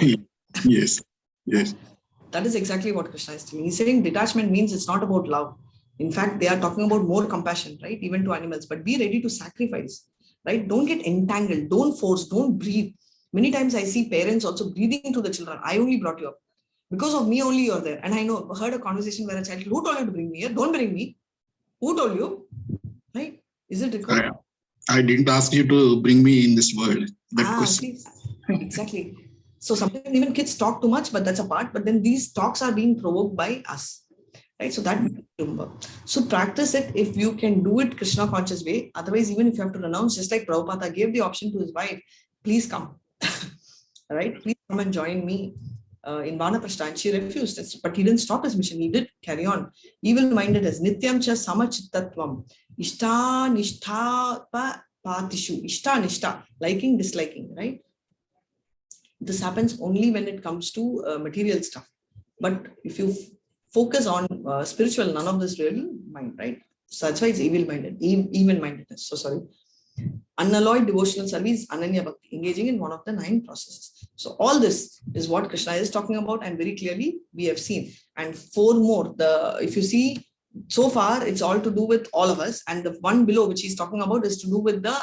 Yes. That is exactly what Krishna is telling. He's saying detachment means it's not about love. In fact, they are talking about more compassion, right? Even to animals, but be ready to sacrifice, right? Don't get entangled, don't force, don't breathe. Many times I see parents also breathing to the children. I only brought you up. Because of me only you're there. And I heard a conversation where a child, who told you to bring me here? Don't bring me. Who told you? Right? Is it required? I didn't ask you to bring me in this world. That question. See, exactly. So sometimes even kids talk too much, but that's a part. But then these talks are being provoked by us. Right? So that remember. So practice it if you can do it Krishna conscious way. Otherwise, even if you have to renounce, just like Prabhupada gave the option to his wife, please come. All right, please come and join me in Vanaprastha. And she refused, but he didn't stop his mission. He did carry on. Evil-minded as Nityam cha samachitatvam. Ishta nishtha patishu. Ishta nishta. Liking, disliking, right? This happens only when it comes to material stuff. But if you focus on spiritual, none of this really mind, right? So that's why it's evil-minded, even-mindedness. So sorry. Unalloyed devotional service, Ananya Bhakti, engaging in one of the 9 processes. So all this is what Krishna is talking about, and very clearly we have seen. And 4 more, if you see, so far it's all to do with all of us, and the one below which he's talking about is to do with the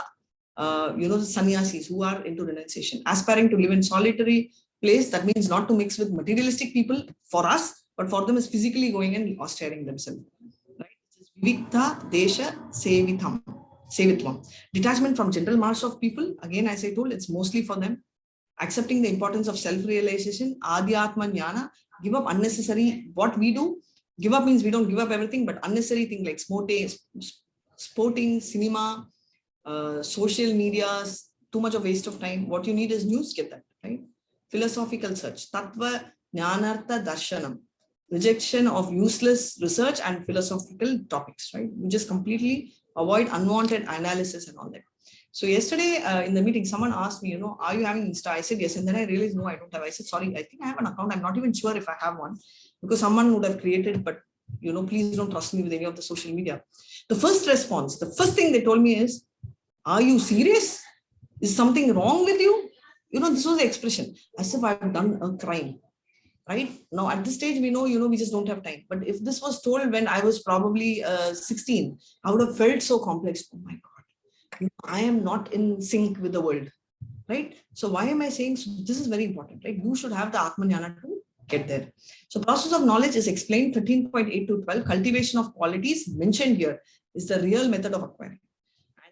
the sannyasis who are into renunciation, aspiring to live in solitary place. That means not to mix with materialistic people for us, but for them is physically going and austering themselves. Right? Vivikta Desha Sevitvam. Detachment from general mass of people. Again, as I told, it's mostly for them. Accepting the importance of self-realization. Adhyatma Jnana. Give up unnecessary. What we do, give up means we don't give up everything, but unnecessary things like sporting, cinema, social media, too much of waste of time. What you need is news, get that, right? Philosophical search. Tattva Jnanartha Darshanam. Rejection of useless research and philosophical topics, right? You just completely avoid unwanted analysis and all that. So yesterday in the meeting, someone asked me, are you having Insta? I said yes, and then I realized no, I don't have. I said sorry, I think I have an account. I'm not even sure if I have one, because someone would have created, but please don't trust me with any of the social media. The first response, the first thing they told me is, are you serious? Is something wrong with you? This was the expression, as if I've done a crime. Right now, at this stage, we know, we just don't have time. But if this was told when I was probably 16, I would have felt so complex. Oh my God, I am not in sync with the world, right? So why am I saying so? This is very important, right? You should have the Atma Jnana to get there. So process of knowledge is explained 13.8 to 12. Cultivation of qualities mentioned here is the real method of acquiring.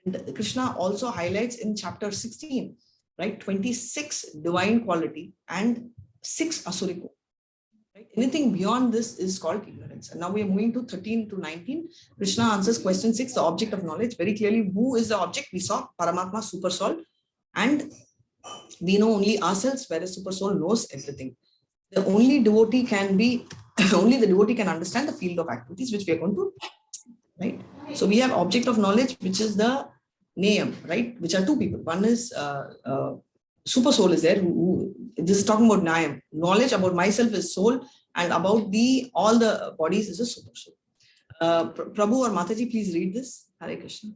And Krishna also highlights in chapter 16, right? 26 divine quality and 6 asurico. Right? Anything beyond this is called ignorance. And now we are moving to 13 to 19. Krishna answers question 6, the object of knowledge. Very clearly, who is the object? We saw Paramatma, Super Soul. And we know only ourselves, whereas Super Soul knows everything. The only devotee can be, only the devotee can understand the field of activities, which we are going to, right? So we have object of knowledge, which is the jneyam, right? Which are 2 people. One is Super Soul is there. This is talking about jneyam. Knowledge about myself is soul, and about all the bodies is a Super Soul. Prabhu or Mataji, please read this. Hare Krishna.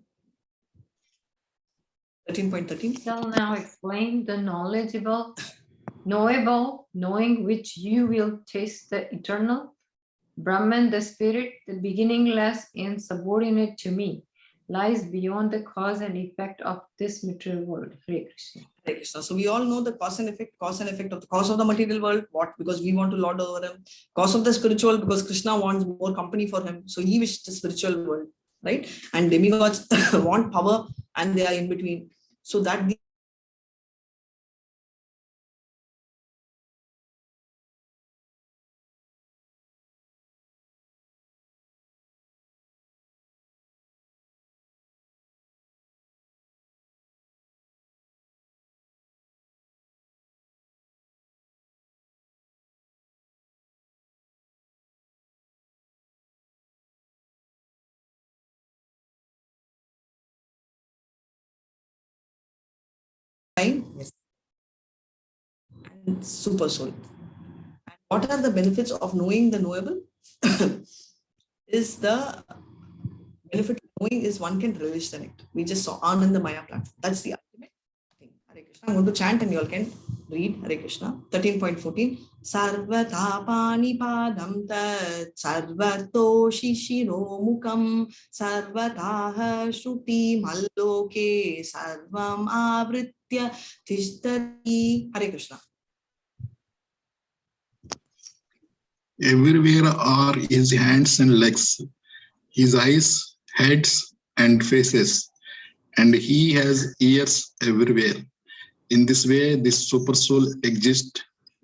13.13. Shall now explain the knowable, knowing which you will taste the eternal. Brahman, the spirit, the beginningless and subordinate to me, lies beyond the cause and effect of this material world. Hare Krishna. Hare Krishna. So we all know the cause and effect of the cause of the material world. What? Because we want to lord over him. Cause of the spiritual, because Krishna wants more company for him. So he wished the spiritual world, right? And demigods want power, and they are in between. So that yes. And Super Soul. And what are the benefits of knowing the knowable? Is the benefit of knowing is one can relish the nectar. We just saw Anandamaya platform. That's the ultimate thing. Hare Krishna. I'm going to chant and you all can read Hare Krishna. 13.14. Sarvatapani padam tat sarvato shishiro mukam sarvataha shruti malloke sarvam avritya tishtati. Hare Krishna. Everywhere are his hands and legs, his eyes, heads, and faces, and he has ears everywhere. In this way, this Super Soul exists,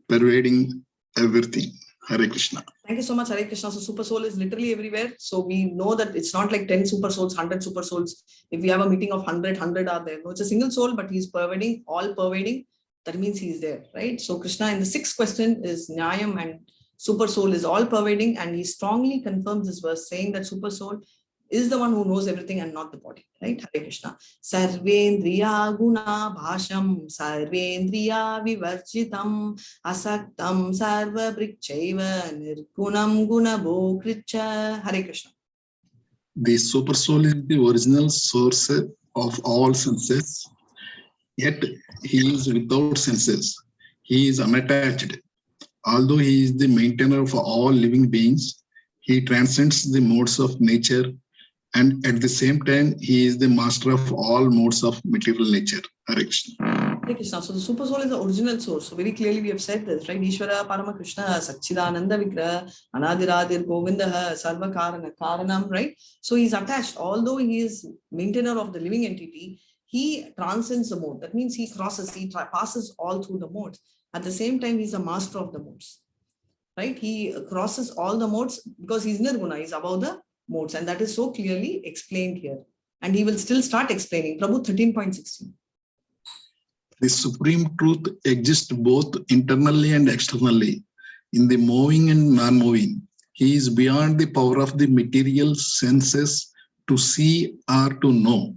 pervading everything. Hare Krishna. Thank you so much, Hare Krishna. So Super Soul is literally everywhere. So we know that it's not like 10 Super Souls, 100 Super Souls. If we have a meeting of 100 are there. No, it's a single soul, but he's pervading, all pervading. That means he's there, right? So Krishna in the 6th question is jneyam, and Super Soul is all pervading, and he strongly confirms this verse saying that Super Soul is the one who knows everything and not the body, right? Hare Krishna. Sarvendriya guna bhasham sarvendriya vivarjitam asaktam sarva brikchaiva nirgunam guna bhokricha. Hare Krishna. The Super Soul is the original source of all senses, yet he is without senses. He is unattached. Although he is the maintainer of all living beings, he transcends the modes of nature, and at the same time, he is the master of all modes of material nature. Hare Krishna. Hare Krishna. So the super soul is the original source. So very clearly we have said this, right? Ishvara Parama Krishna, Satchidananda Vigraha, Anadiradir Govindaha, Sarva Karana, Karanam, right? So he's attached. Although he is maintainer of the living entity, he transcends the mode. That means he crosses, he passes all through the modes. At the same time, he's a master of the modes, right? He crosses all the modes because he's Nirguna, he's above the modes. And that is so clearly explained here. And he will still start explaining. Prabhu 13.16. The supreme truth exists both internally and externally, in the moving and non-moving. He is beyond the power of the material senses to see or to know.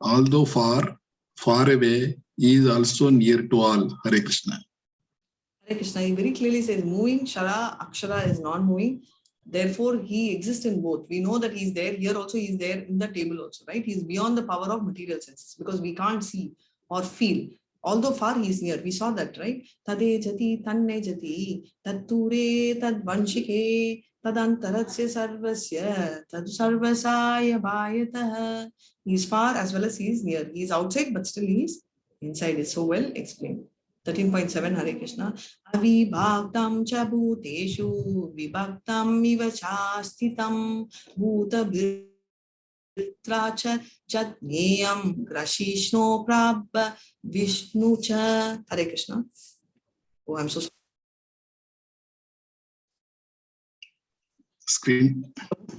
Although far away, he is also near to all. Hare Krishna. Hare Krishna, he very clearly says moving, Shara, Akshara is non-moving. Therefore, he exists in both. We know that he's there. Here also, he's there in the table also, right? He's beyond the power of material senses because we can't see or feel. Although far, he's near. We saw that, right? Tade jati, tanne jati, tatture, tad vanshike, tadantaratsya sarvasya, tad sarvasaya bhayataha. He's far as well as he's near. He's outside, but still he's inside. It's so well explained. 13.7 Hare Krishna. Avibhaktam cha bhuteshu vibhaktam iva chastitam bhuta bhitra cha jneyam Krishno prabha Vishnu cha. Hare Krishna. Oh, I'm so sorry. Screen.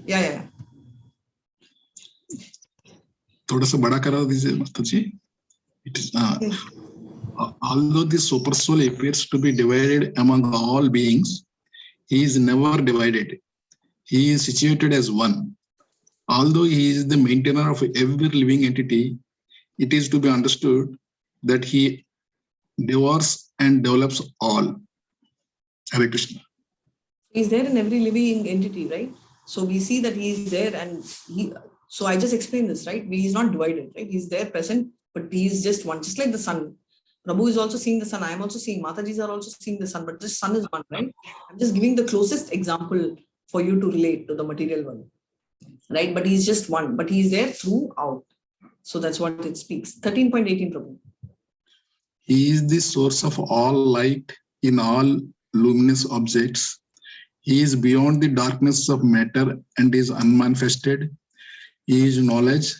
Yeah. थोड़ा सा बड़ा करा दीजिए माता जी. It is although the super soul appears to be divided among all beings, he is never divided. He is situated as one. Although he is the maintainer of every living entity, it is to be understood that he devours and develops all. Hare Krishna. He's there in every living entity, right? So we see that he is there, and so I just explained this, right? He's not divided, right? He's there present, but he is just one, just like the sun. Prabhu is also seeing the sun. I am also seeing, Matajis are also seeing the sun, but this sun is one, right? I'm just giving the closest example for you to relate to the material world, right? But he's just one, but he's there throughout. So that's what it speaks. 13.18 Prabhu. He is the source of all light in all luminous objects. He is beyond the darkness of matter and is unmanifested. He is knowledge.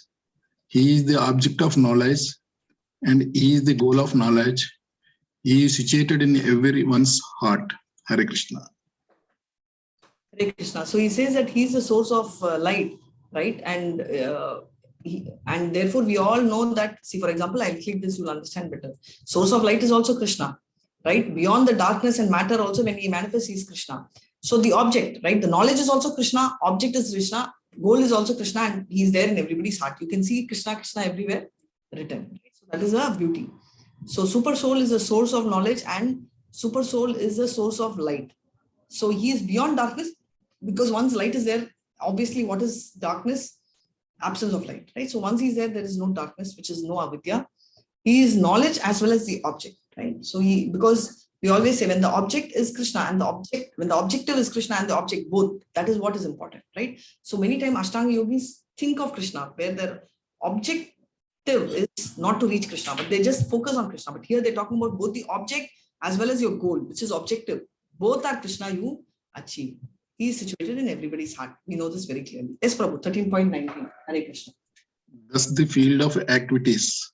He is the object of knowledge, and he is the goal of knowledge. He is situated in everyone's heart. Hare Krishna. Hare Krishna. So he says that he is the source of light, right? And therefore we all know that. See, for example, I'll click this, you'll understand better. Source of light is also Krishna, right? Beyond the darkness and matter, also when he manifests, he is Krishna. So the object, right? The knowledge is also Krishna. Object is Krishna. Goal is also Krishna, and he's there in everybody's heart. You can see Krishna, Krishna everywhere written. So that is a beauty. So super soul is the source of knowledge, and super soul is the source of light. So he is beyond darkness, because once light is there, obviously what is darkness? Absence of light, right? So once he's there, there is no darkness, which is no avidya. He is knowledge as well as the object, right? So because we always say when the object is Krishna and when the objective is Krishna and the object both, that is what is important, right? So many times Ashtanga yogis think of Krishna where their objective is not to reach Krishna, but they just focus on Krishna. But here they're talking about both the object as well as your goal, which is objective. Both are Krishna you achieve. He is situated in everybody's heart. We know this very clearly. Yes, Prabhu, 13.19. Hare Krishna. Thus the field of activities,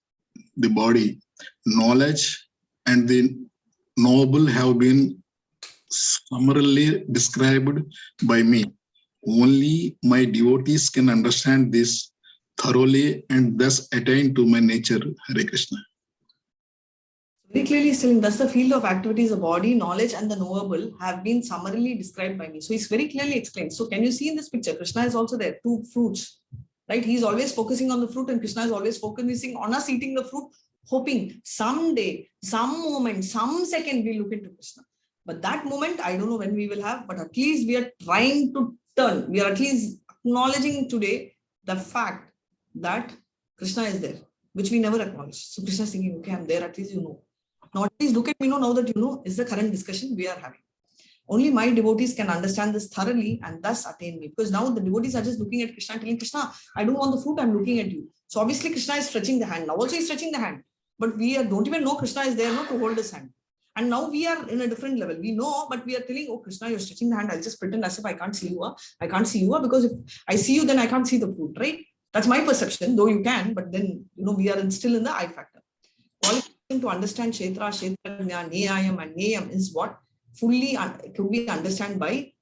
the body, knowledge, and the knowable have been summarily described by me. Only my devotees can understand this thoroughly and thus attain to my nature. Hare Krishna. Very clearly telling, thus the field of activities, the body, knowledge, and the knowable have been summarily described by me. So he's very clearly explained. So can you see in this picture, Krishna is also there, two fruits, right? He's always focusing on the fruit, and Krishna is always focusing on us eating the fruit, hoping someday, some moment, some second we look into Krishna. But that moment, I don't know when we will have, but at least we are trying to turn. We are at least acknowledging today the fact that Krishna is there, which we never acknowledge. So Krishna is thinking, okay, I'm there, at least you know. Now at least look at me now that you know is the current discussion we are having. Only my devotees can understand this thoroughly and thus attain me. Because now the devotees are just looking at Krishna and telling Krishna, I don't want the fruit, I'm looking at you. So obviously Krishna is stretching the hand. Now also he's stretching the hand. But we don't even know Krishna is there not to hold his hand. And now we are in a different level. We know, but we are telling, oh Krishna, you're stretching the hand. I'll just pretend as if I can't see you. I can't see you because if I see you, then I can't see the fruit, right? That's my perception, though you can, but then, we are still in the I factor. Qualification to understand Ksetra, Ksetrajnä, jneyam and jneyam is what fully could be understood by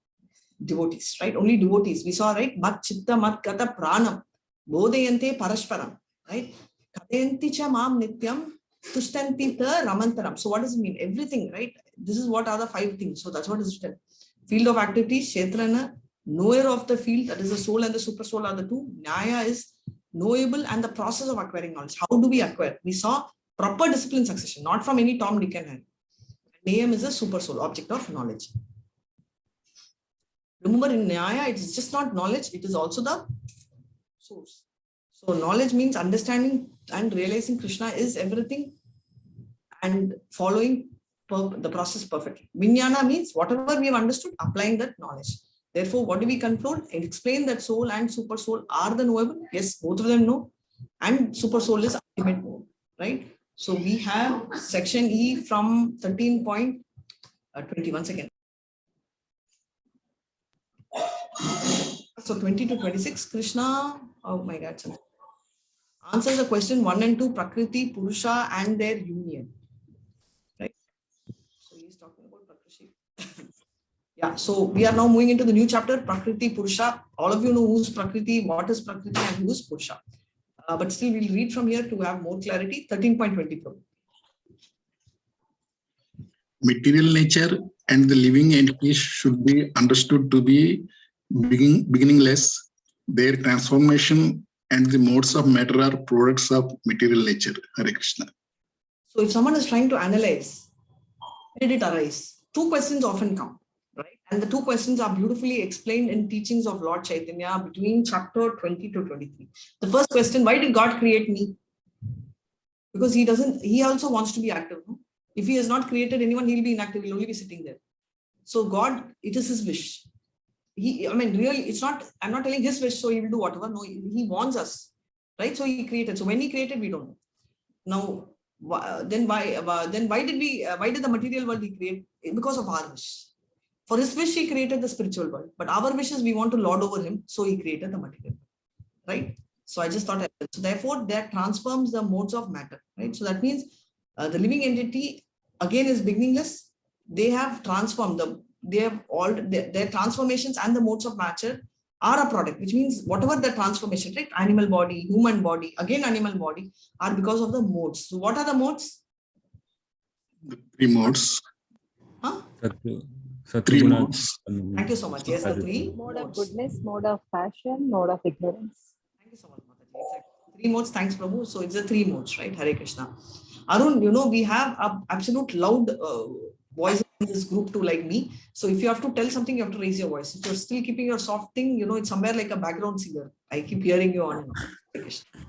devotees, right? Only devotees. We saw, right? Mat chitta mat gata pranam bodhayante parashparam, right? Kathayanti cha mam nityam tushtanti ta ramantaram. So what does it mean? Everything, right? This is what are the 5 things. So that's what is written. Field of activity, Ksetrajnä, knower of the field, that is the soul and the super soul are the 2. Jnana is knowable and the process of acquiring knowledge. How do we acquire? We saw proper discipline succession, not from any Tom, Dick and Harry. Jneyam is a super soul, object of knowledge. Remember, in Jnana, it is just not knowledge, it is also the source. So knowledge means understanding and realizing Krishna is everything and following the process perfectly. Vijnana means whatever we have understood, applying that knowledge. Therefore, what do we conclude? And explain that soul and super soul are the knowable. Yes, both of them know. And super soul is ultimate known, right? So we have section E from 13.21 seconds. So 20 to 26, Krishna, oh my God, answers the question 1 and 2, Prakrti, Purusa and their union. Right? So he's talking about Prakrti. Yeah, so we are now moving into the new chapter, Prakrti, Purusa. All of you know who's Prakrti, what is Prakrti and who's Purusa. But still we'll read from here to have more clarity. 13.20. Material nature and the living entities should be understood to be beginningless. Their transformation and the modes of matter are products of material nature. Hare Krishna. So if someone is trying to analyze, where did it arise? 2 questions often come, right? And the 2 questions are beautifully explained in teachings of Lord Chaitanya between chapter 20 to 23. The first question, why did God create me? Because he also wants to be active. No? If he has not created anyone, he'll be inactive. He'll only be sitting there. So God, it is his wish. Really, it's not, I'm not telling his wish, so he will do whatever. No, he wants us, right? So he created. So when he created, we don't know. Now, then why did the material world he create? Because of our wish. For his wish, he created the spiritual world. But our wishes, we want to lord over him. So he created the material world, right? So I just thought, so therefore, that transforms the modes of matter, right? So that means the living entity, again, is beginningless. They have transformed their transformations and the modes of matter are a product, which means whatever the transformation, right? Animal body, human body, again animal body, are because of the modes. So what are the modes? The 3 modes. Huh? 3 modes. Thank you so much. Yes, the 3 mode modes. of goodness, mode of passion, mode of ignorance. Thank you so much, Mataji. Exactly. 3 modes. Thanks, Prabhu. So it's the 3 modes, right? Hare Krishna. Arun, we have an absolute loud voice in this group too, like me. So if you have to tell something, you have to raise your voice. If you're still keeping your soft thing, it's somewhere like a background singer. I keep hearing you on and on. Hare Krishna.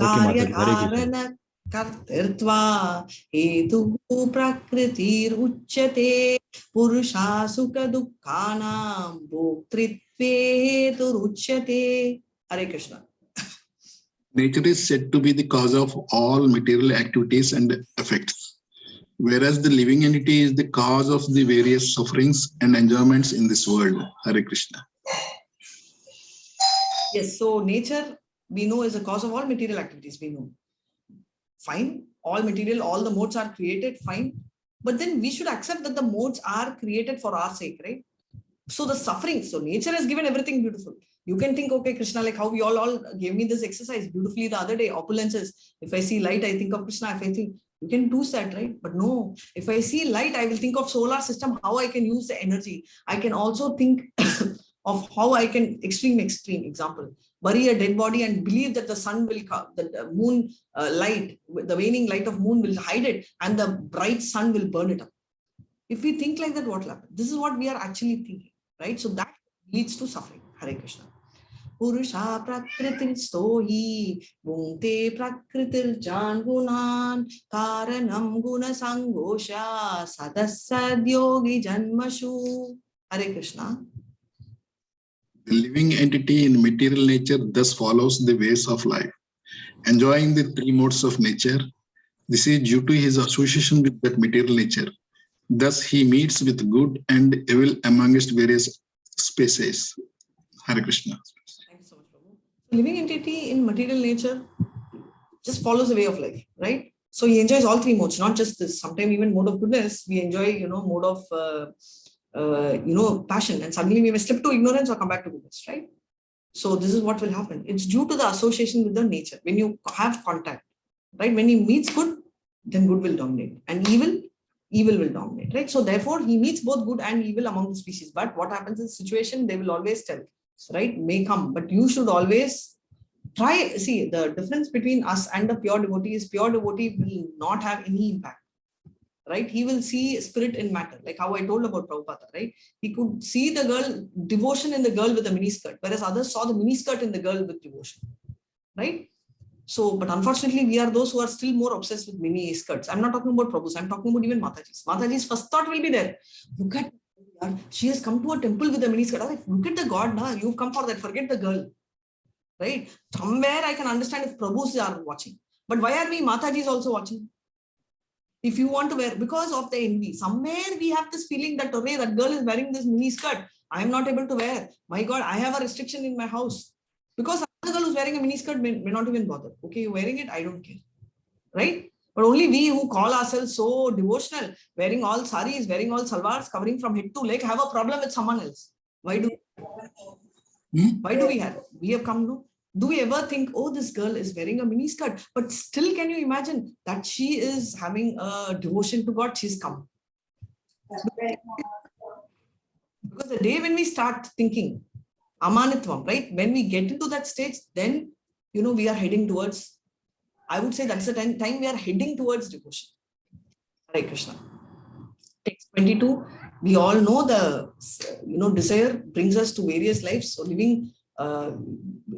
Karya karana kartirtva hetu prakritir uchyate purusha sukha dukkhanam bhoktritve hetur uchyate. Hare Krishna. Nature is said to be the cause of all material activities and effects, whereas the living entity is the cause of the various sufferings and enjoyments in this world. Hare Krishna. Yes, so nature, we know, is the cause of all material activities, we know. Fine, all the modes are created, fine. But then we should accept that the modes are created for our sake, right? So the suffering, so nature has given everything beautiful. You can think, okay, Krishna, like how we all gave me this exercise beautifully the other day, opulences. If I see light, I think of Krishna. If I think, you can do that, right? But no, if I see light, I will think of solar system, how I can use the energy. I can also think of how I can, extreme example, bury a dead body and believe that the sun will come, the moon light, the waning light of moon will hide it and the bright sun will burn it up. If we think like that, what will happen? This is what we are actually thinking, right? So that leads to suffering. Hare Krishna. Purusa Prakrti Stohi Bhungte Prakritir Jangunan Karanam Guna Sangosha Sadasad Yogi Janmashu. Hare Krishna. The living entity in material nature thus follows the ways of life, enjoying the three modes of nature. This is due to his association with that material nature. Thus, he meets with good and evil amongst various species. Hare Krishna. Thank you so much, Prabhu. Living entity in material nature just follows the way of life, right? So he enjoys all three modes, not just this. Sometimes even mode of goodness, we enjoy, mode of, passion, and suddenly we may slip to ignorance or come back to goodness, right? So this is what will happen. It's due to the association with the nature. When you have contact, right? When he meets good, then good will dominate, and evil will dominate, right? So therefore, he meets both good and evil among the species. But what happens in situation, they will always tell, right? May come, but you should always try. See, the difference between us and the pure devotee is pure devotee will not have any impact, right? He will see spirit in matter, like how I told about Prabhupada, right? He could see the girl, devotion in the girl with a miniskirt, whereas others saw the miniskirt in the girl with devotion, right? So, but unfortunately, we are those who are still more obsessed with mini skirts. I'm not talking about Prabhus, I'm talking about even Mataji's. Mataji's first thought will be there. Look at her, she has come to a temple with a mini skirt. Look at the God, na? You've come for that, forget the girl. Right? Somewhere I can understand if Prabhus are watching. But why are we Mataji's also watching? If you want to wear, because of the envy, somewhere we have this feeling that, okay, that girl is wearing this mini skirt. I am not able to wear. My God, I have a restriction in my house. Because another girl who's wearing a mini skirt may not even bother. Okay, you're wearing it, I don't care. Right? But only we who call ourselves so devotional, wearing all saris, wearing all salwars, covering from head to leg, have a problem with someone else. Why do we have? We have come to. Do we ever think, oh, this girl is wearing a mini skirt, but still can you imagine that she is having a devotion to God? She's come. Because the day when we start thinking, amanitvam, right? When we get into that stage, then, we are heading towards, I would say that's the time we are heading towards devotion. Hare Krishna. Text 22, we all know the, desire brings us to various lives. So living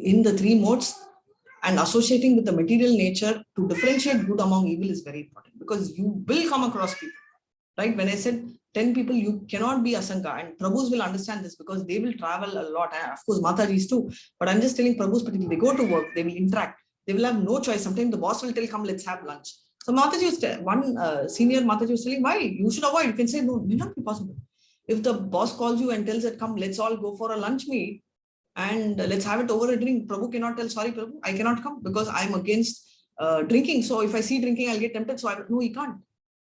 in the three modes and associating with the material nature to differentiate good among evil is very important, because you will come across people, right? When I said 10 people, you cannot be Asanka, and Prabhus will understand this because they will travel a lot. And of course, Mataji's too. But I'm just telling Prabhus, particularly, they go to work, they will interact, they will have no choice. Sometimes the boss will tell, come, let's have lunch. So Mataji was one senior Mataji was telling, why? You should avoid. You can say, no, it may not be possible. If the boss calls you and tells that, come, let's all go for a lunch meet and let's have it over a drink. Prabhu cannot tell, sorry, Prabhu, I cannot come because I'm against drinking. So if I see drinking, I'll get tempted. So no, he can't.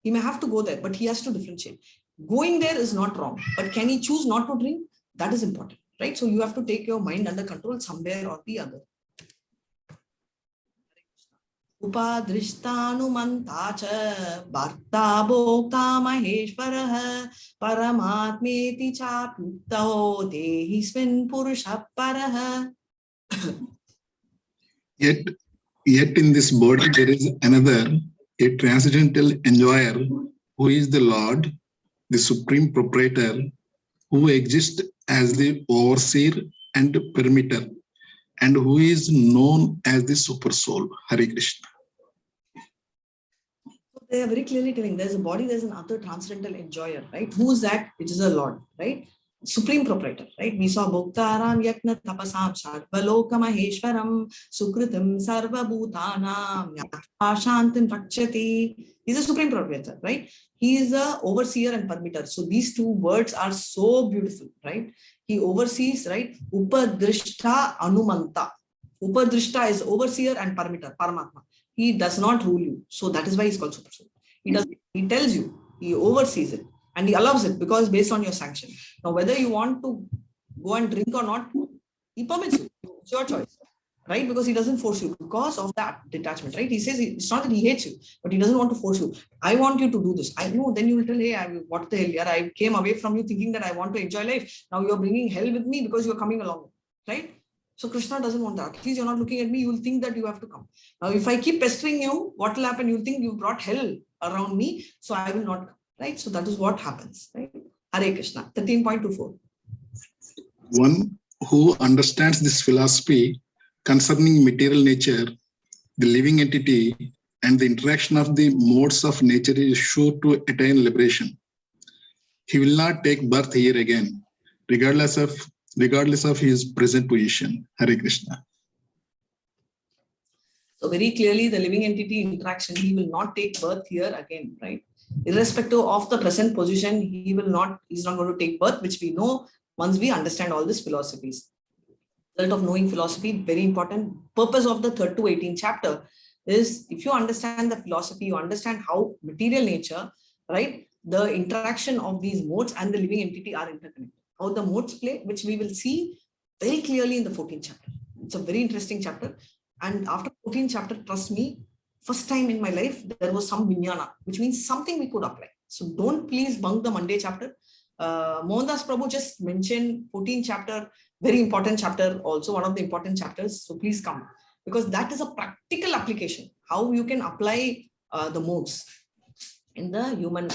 He may have to go there, but he has to differentiate. Going there is not wrong, but can he choose not to drink? That is important, right? So you have to take your mind under control somewhere or the other. Upadrishtanumantacha bharta bhokta maheshwarah paramatmeti chapyuktaho dehismin purusha parah. Yet in this body there is another, a transcendental enjoyer, who is the Lord, the supreme proprietor, who exists as the overseer and permitter, and who is known as the super soul. Hare Krishna. So they are very clearly telling there's a body, there's another transcendental enjoyer, right? Who's that? It is a Lord, right? Supreme proprietor, right? We saw Bhoktaram Yakna Tapasam Sarvaloka Maheshwaram Sukritam Sarva Bhutanam Shantim Rakshati. He's a supreme proprietor, right? He is a overseer and permitter. So these two words are so beautiful, right? He oversees, right? Upadrishta Anumanta. Upadrishta is overseer and permitter, Paramatma. He does not rule you. So that is why he's called super soul. He tells you, he oversees it. And he allows it because based on your sanction. Now, whether you want to go and drink or not, he permits you. It's your choice, right? Because he doesn't force you because of that detachment, right? He says it's not that he hates you, but he doesn't want to force you. I want you to do this. I know. Then you will tell, hey, what the hell? Yeah, I came away from you thinking that I want to enjoy life. Now you're bringing hell with me because you're coming along, right? So Krishna doesn't want that. At least you're not looking at me. You will think that you have to come. Now, if I keep pestering you, what will happen? You'll think you brought hell around me, so I will not come. Right? So that is what happens. Right? Hare Krishna. 13.24. One who understands this philosophy concerning material nature, the living entity, and the interaction of the modes of nature is sure to attain liberation. He will not take birth here again, regardless of his present position. Hare Krishna. So very clearly, the living entity interaction, he will not take birth here again, right? Irrespective of the present position, he's not going to take birth, which we know once we understand all these philosophies. Result of knowing philosophy, very important. Purpose of the 3rd to 18th chapter is, if you understand the philosophy, you understand how material nature, right? The interaction of these modes and the living entity are interconnected. How the modes play, which we will see very clearly in the 14th chapter. It's a very interesting chapter. And after 14th chapter, trust me, first time in my life, there was some Jnäna, which means something we could apply. So don't please bunk the Monday chapter. Mohandas Prabhu just mentioned 14th chapter, very important chapter, also one of the important chapters. So please come, because that is a practical application, how you can apply the modes in the human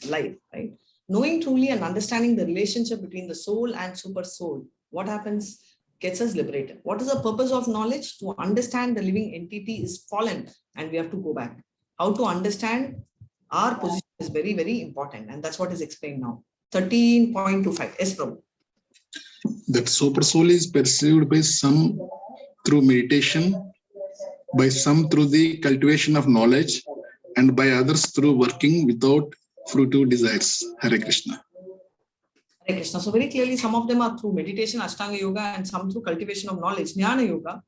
life, right? Knowing truly and understanding the relationship between the soul and super soul, what happens? Gets us liberated. What is the purpose of knowledge? To understand the living entity is fallen and we have to go back. How to understand our position is very, very important. And that's what is explained now. 13.25. Yes, Prabhu. That super soul is perceived by some through meditation, by some through the cultivation of knowledge, and by others through working without fruitive desires. Hare Krishna. Hare Krishna. So very clearly, some of them are through meditation, Ashtanga Yoga, and some through cultivation of knowledge, Jnana Yoga.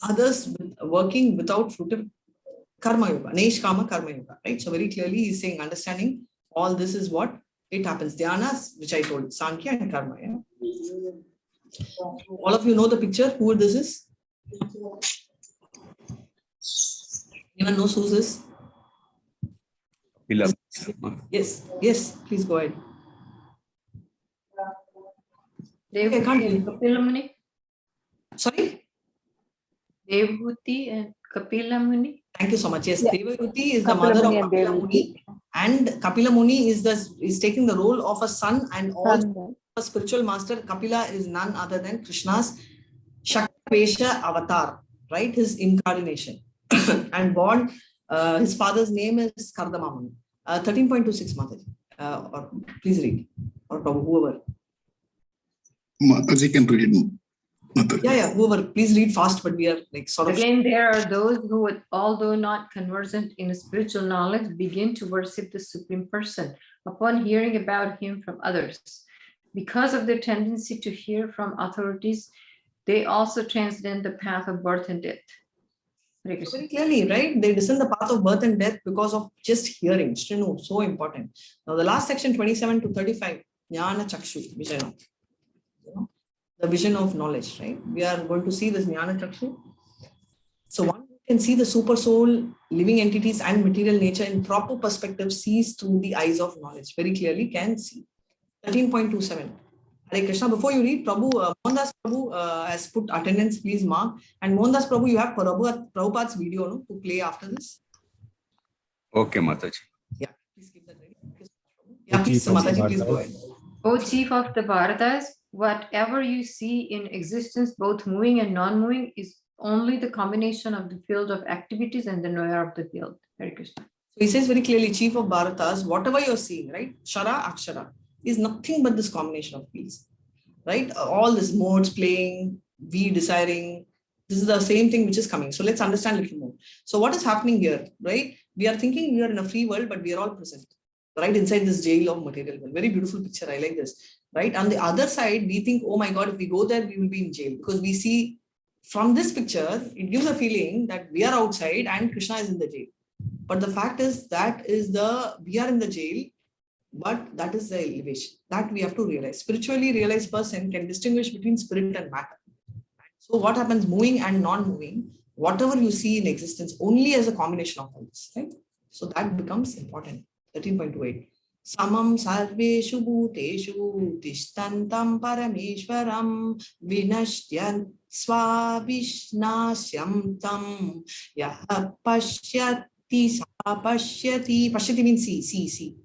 Others working without fruitive Karma Yoga, Neshkama Karma Yoga, right? So very clearly, he's saying, understanding all this is what it happens. Dhyanas, which I told, Sankhya and Karma. Yeah? All of you know the picture, who this is? Anyone knows who this is? Yes, please go ahead. Okay, I can't hear you. Sorry? Devhuti and Kapila Muni. Thank you so much. Yes, Devhuti is the mother of Kapila Muni, and Kapila Muni is taking the role of a son, and also a spiritual master. Kapila is none other than Krishna's Shaktivesha avatar, right? His incarnation. And born, his father's name is Kardama Muni. 13.26, Mataji. Or please read, or whoever. Mataji can read. Yeah, whoever, please read fast, but we are like sort of. Again, there are those who, although not conversant in spiritual knowledge, begin to worship the Supreme Person upon hearing about him from others. Because of their tendency to hear from authorities, they also transcend the path of birth and death. Very clearly, right? They descend the path of birth and death because of just hearing. So important. Now, the last section, 27 to 35, Jnäna-caksusä, vision. The vision of knowledge, right? We are going to see this Jnäna-caksusä. So one can see the super soul, living entities, and material nature in proper perspective, sees through the eyes of knowledge. Very clearly can see. 13.27. Hare Krishna. Before you read, Mohandas Prabhu has put attendance, please mark. And Mohandas Prabhu, you have Prabhupada's video to play after this. Okay, Mataji. Yeah, please keep that ready. Yeah, please, Mataji, please go ahead. O chief of the Bharatas, whatever you see in existence, both moving and non-moving, is only the combination of the field of activities and the knower of the field. Hare Krishna. So he says very clearly, chief of Bharatas, whatever you're seeing, right? Shara, Akshara, is nothing but this combination of fields, right? All these modes playing, we desiring, this is the same thing which is coming. So let's understand a little more. So what is happening here, right? We are thinking we are in a free world, but we are all present, right? Inside this jail of material world. Very beautiful picture. I like this, right? On the other side, we think, oh my God, if we go there, we will be in jail, because we see from this picture, it gives a feeling that we are outside and Krishna is in the jail. But the fact is we are in the jail, but that is the elevation that we have to realize. Spiritually realized person can distinguish between spirit and matter. So what happens moving and non-moving, whatever you see in existence, only as a combination of all this, right? So that becomes important. 13.28. Samam sarveshu bhuteshu tishtantam parameshwaram vinashtyan svavisnasyam tam yaha pashyati sapashyati. Pashyati means see.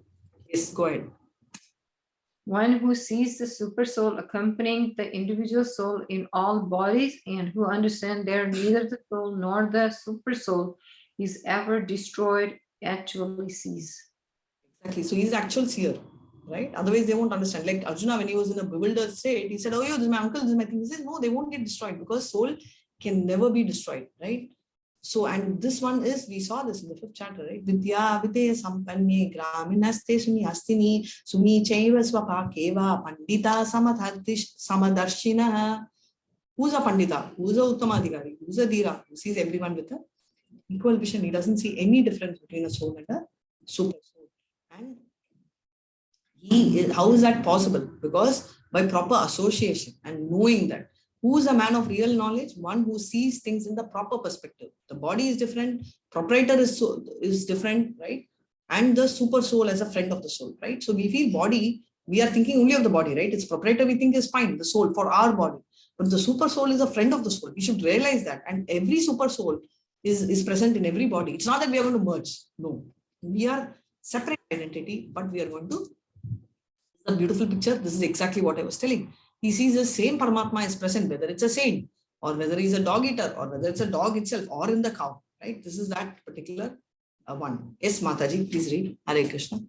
Yes, go ahead. One who sees the super soul accompanying the individual soul in all bodies and who understands there neither the soul nor the super soul is ever destroyed actually sees. Exactly. So he's actual seer, right? Otherwise, they won't understand. Like Arjuna, when he was in a bewildered state, he said, "Oh, this is my uncle, this is my thing." He said, "No, they won't get destroyed because soul can never be destroyed, right?" So, and this one is, we saw this in the 5th chapter, right? Vidya vite sampanne graminaste suni astini suni chaiva swapa keva pandita samadarshina. Who's a pandita? Who's a uttamadhikari? Who's a dhira? Who sees everyone with an equal vision. He doesn't see any difference between a soul and a super soul. And how is that possible? Because by proper association and knowing that. Who is a man of real knowledge? One who sees things in the proper perspective. The body is different, proprietor is different, right? And the super soul as a friend of the soul, right? So we feel body, we are thinking only of the body, right? It's proprietor we think is fine, the soul for our body. But the super soul is a friend of the soul. We should realize that. And every super soul is present in every body. It's not that we are going to merge. No. We are separate identity, but we are going to. A beautiful picture. This is exactly what I was telling. He sees the same Paramatma is present, whether it's a saint or whether he's a dog eater or whether it's a dog itself or in the cow, right? This is that particular one. Yes, Mataji, please read. Hare Krishna.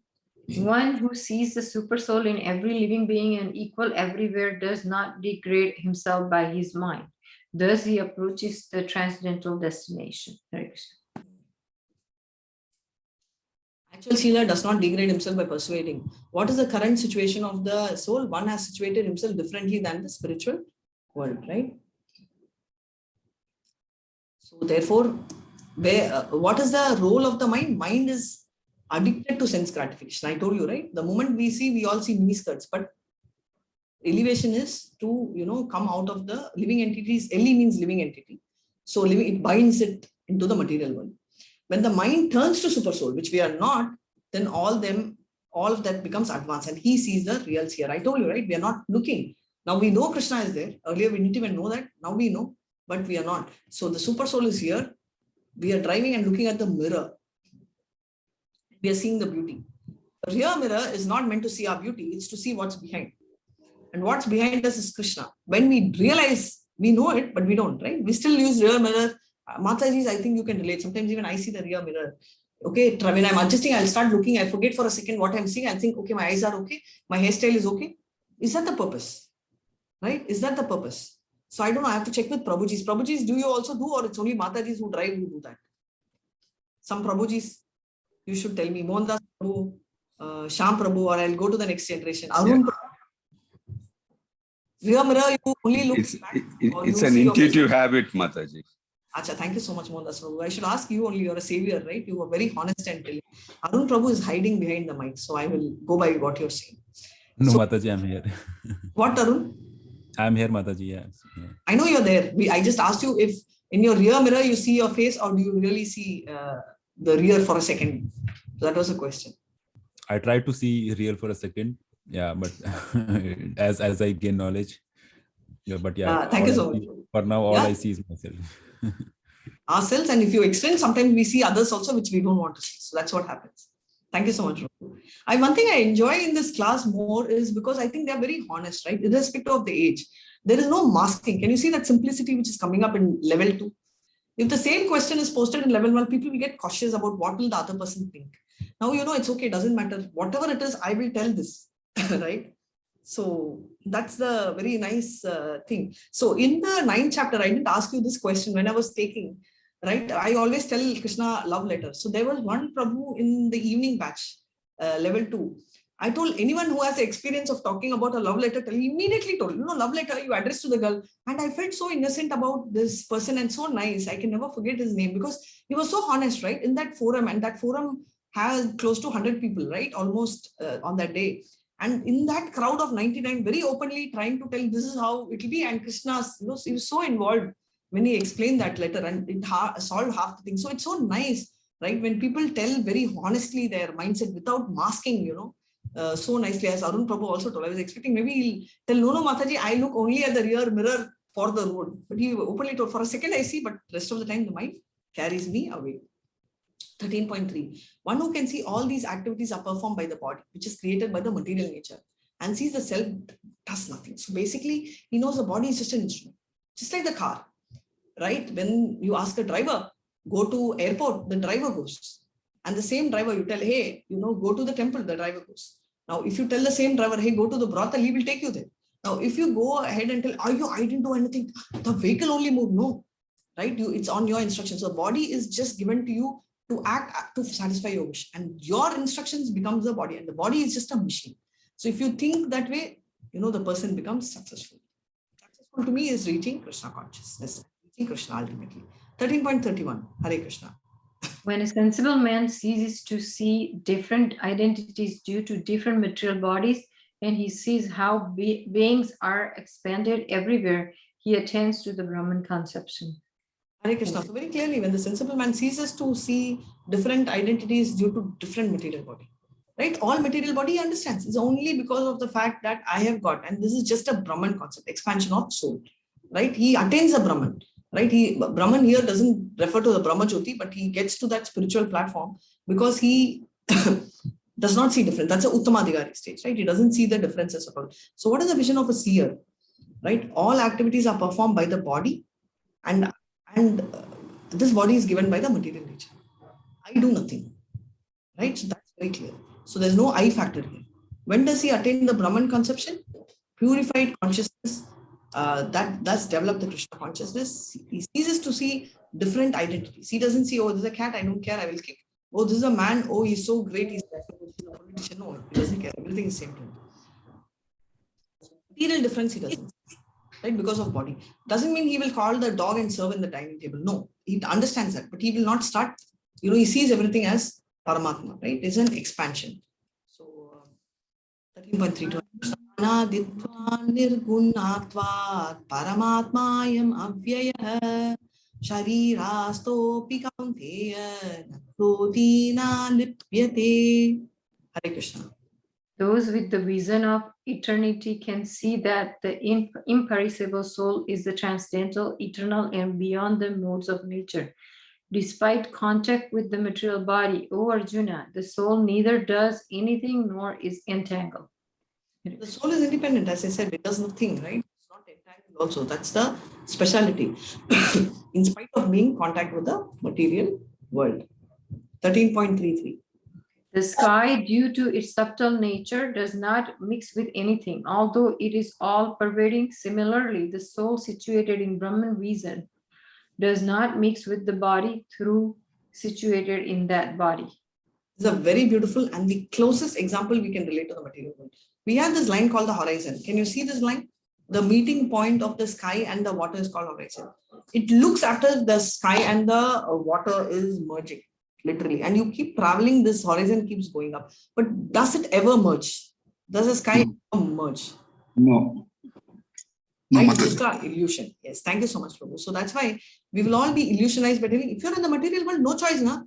One who sees the super soul in every living being and equal everywhere does not degrade himself by his mind. Thus he approaches the transcendental destination. Hare Krishna. Actual seer does not degrade himself by persuading. What is the current situation of the soul? One has situated himself differently than the spiritual world, right? So therefore, what is the role of the mind? Mind is addicted to sense gratification. I told you, right? The moment we all see mini skirts, but elevation is to, come out of the living entities. Eli means living entity. So it binds it into the material world. When the mind turns to super soul, which we are not, then all of that becomes advanced and he sees the real seer. I told you, right? We are not looking. Now we know Krishna is there. Earlier we didn't even know that. Now we know, but we are not. So the super soul is here. We are driving and looking at the mirror. We are seeing the beauty. The rear mirror is not meant to see our beauty. It's to see what's behind. And what's behind us is Krishna. When we realize, we know it, but we don't, right? We still use rear mirror. Mataji, I think you can relate. Sometimes even I see the rear mirror. Okay, when I'm adjusting, I'll start looking. I forget for a second what I'm seeing. I'll think, okay, my eyes are okay. My hairstyle is okay. Is that the purpose? Right? Is that the purpose? So I don't know. I have to check with Prabhujis. Prabhujis, do you also do or it's only Matajis who drive who do that? Some Prabhujis, you should tell me. Mohandas Prabhu, Shyam Prabhu, or I'll go to the next generation. Arun Prabhu. Rear mirror, you only look back. It's an intuitive habit, Mataji. Acha, thank you so much, Mohandas Prabhu. I should ask you only, you're a savior, right? You were very honest and telling. Arun Prabhu is hiding behind the mic, so I will go by what you're saying. No, So, Mataji, I'm here. What, Arun? I'm here, Mataji. Yes. Yeah. I know you're there. I just asked you if in your rear mirror you see your face or do you really see the rear for a second? So that was a question. I tried to see real for a second. Yeah, but as I gain knowledge. Yeah, but yeah. Thank you so much. For now, all I see is myself. Ourselves, and if you extend, sometimes we see others also which we don't want to see. So that's what happens. Thank you so much. One thing I enjoy in this class more is because I think they're very honest, right? Irrespective of the age. There is no masking. Can you see that simplicity which is coming up in level 2? If the same question is posted in level 1, people will get cautious about what will the other person think. Now, it's okay. It doesn't matter. Whatever it is, I will tell this, right? So that's the very nice thing. So in the 9th chapter, I didn't ask you this question when I was taking, right? I always tell Krishna love letter. So there was one Prabhu in the evening batch, level 2. I told anyone who has the experience of talking about a love letter, he immediately told, love letter you address to the girl. And I felt so innocent about this person and so nice. I can never forget his name because he was so honest, right? In that forum, and that forum has close to 100 people, right? Almost on that day. And in that crowd of 99, very openly trying to tell this is how it will be. And Krishna's, he was so involved when he explained that letter and it solved half the thing. So it's so nice, right? When people tell very honestly their mindset without masking, so nicely, as Arun Prabhu also told. I was expecting maybe he'll tell, no, Mataji, I look only at the rear mirror for the road. But he openly told, for a second I see, but rest of the time the mind carries me away. 13.3. One who can see all these activities are performed by the body, which is created by the material nature. and sees the self does nothing. So basically, he knows the body is just an instrument, just like the car, right? When you ask a driver, go to airport, the driver goes. And the same driver, you tell, hey, go to the temple, the driver goes. Now, if you tell the same driver, hey, go to the brothel, he will take you there. Now, if you go ahead and tell, I didn't do anything, the vehicle only moved. No, right? It's on your instructions. So body is just given to you to act to satisfy your wish. And your instructions becomes the body. And the body is just a machine. So if you think that way, the person becomes successful. Successful to me is reaching Krishna consciousness, reaching Krishna ultimately. 13.31, Hare Krishna. When a sensible man ceases to see different identities due to different material bodies, and he sees how beings are expanded everywhere, he attains to the Brahman conception. Hare Krishna. So very clearly, when the sensible man ceases to see different identities due to different material body, right? All material body he understands. It's only because of the fact that I have got, and this is just a Brahman concept, expansion of soul, right? He attains a Brahman. Right? Brahman here doesn't refer to the Brahma Jyoti, but he gets to that spiritual platform because he does not see difference. That's a Uttamadhikari stage, right? He doesn't see the differences at all. So what is the vision of a seer? Right? All activities are performed by the body, and this body is given by the material nature. I do nothing. Right? So that's very clear. So there's no I factor here. When does he attain the Brahman conception? Purified consciousness. That does develop the Krishna consciousness. He ceases to see different identities. He doesn't see, oh, this is a cat, I don't care, I will kick. Oh, this is a man, oh, he's so great, he's a politician. No, he doesn't care. Everything is same to him. Material difference he doesn't see, right? Because of body. Doesn't mean he will call the dog and serve in the dining table. No, he understands that, but he will not start, he sees everything as Paramatma, right? It's an expansion. So 13.32. Nirgunatvat paramatmayam avyayah sharirastopi kaunteya nakroti lipyate. Hare Krishna. Those with the vision of eternity can see that the imperishable soul is the transcendental, eternal, and beyond the modes of nature. Despite contact with the material body, O Arjuna, the soul neither does anything nor is entangled. The soul is independent, as I said, it does nothing, right? It's not entangled also. That's the speciality. In spite of being in contact with the material world. 13.33. The sky, due to its subtle nature, does not mix with anything, although it is all-pervading. Similarly, the soul situated in Brahman reason does not mix with the body through situated in that body. This is a very beautiful and the closest example we can relate to the material world. We have this line called the horizon. Can you see this line? The meeting point of the sky and the water is called horizon. It looks after the sky and the water is merging, literally. And you keep traveling, this horizon keeps going up. But does it ever merge? Does the sky ever merge? No. No, Right? It's just an illusion. Yes, thank you so much, Prabhu. So that's why we will all be illusionized by telling, if you're in the material world, no choice, na?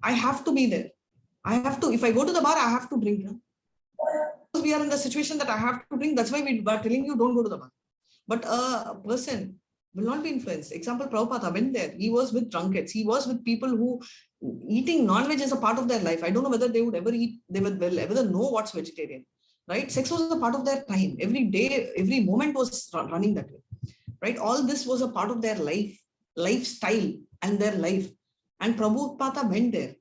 I have to be there. I have to, if I go to the bar, I have to drink. Na? Because we are in the situation that I have to drink, that's why we are telling you don't go to the bar. But a person will not be influenced. Example, Prabhupada went there. He was with drunkards. He was with people who eating non-veg is a part of their life. I don't know whether they would ever eat, they would ever know what's vegetarian. Right? Sex was a part of their time. Every day, every moment was running that way. Right? All this was a part of their life, lifestyle and their life. And Prabhupada went there.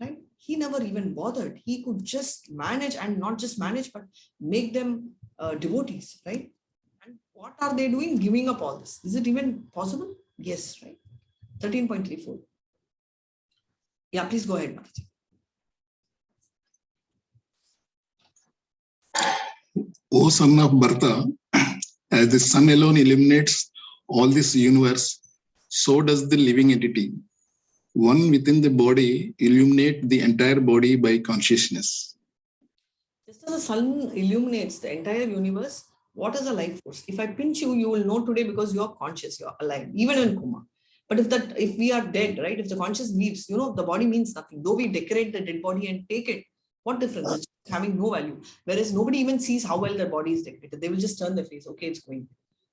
Right? He never even bothered. He could just manage, and not just manage, but make them devotees. Right? And what are they doing? Giving up all this. Is it even possible? Yes. Right? 13.34. Yeah, please go ahead, Maharaj. O son of Bharata, as the sun alone illuminates all this universe, so does the living entity. One within the body illuminate the entire body by consciousness. Just as the sun illuminates the entire universe, what is a life force? If I pinch you, you will know today because you are conscious, you are alive, even in coma. But if we are dead, right? If the conscious leaves, the body means nothing. Though we decorate the dead body and take it, what difference? It's having no value. Whereas nobody even sees how well their body is decorated. They will just turn their face. Okay, it's going.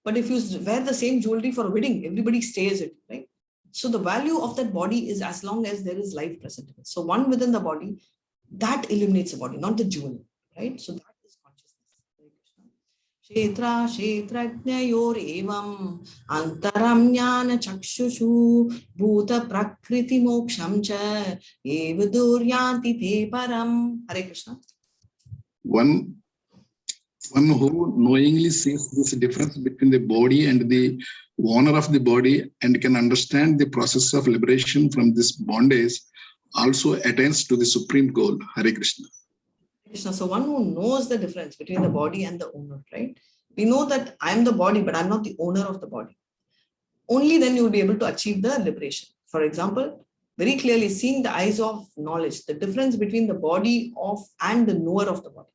But if you wear the same jewelry for a wedding, everybody stays it, right? So the value of that body is as long as there is life present in it. So one within the body, that illuminates the body, not the jewel, right? So that is consciousness. Ksetra Ksetrajnayorevam antaram Jnäna-caksushu bhuta Prakrti moksham cha evaduryanti te param. Hare Krishna. One who knowingly sees this difference between the body and the owner of the body and can understand the process of liberation from this bondage also attains to the supreme goal. Hare Krishna. Krishna. So one who knows the difference between the body and the owner, right? We know that I am the body, but I'm not the owner of the body. Only then you will be able to achieve the liberation. For example, very clearly seeing the eyes of knowledge, the difference between the body of and the knower of the body,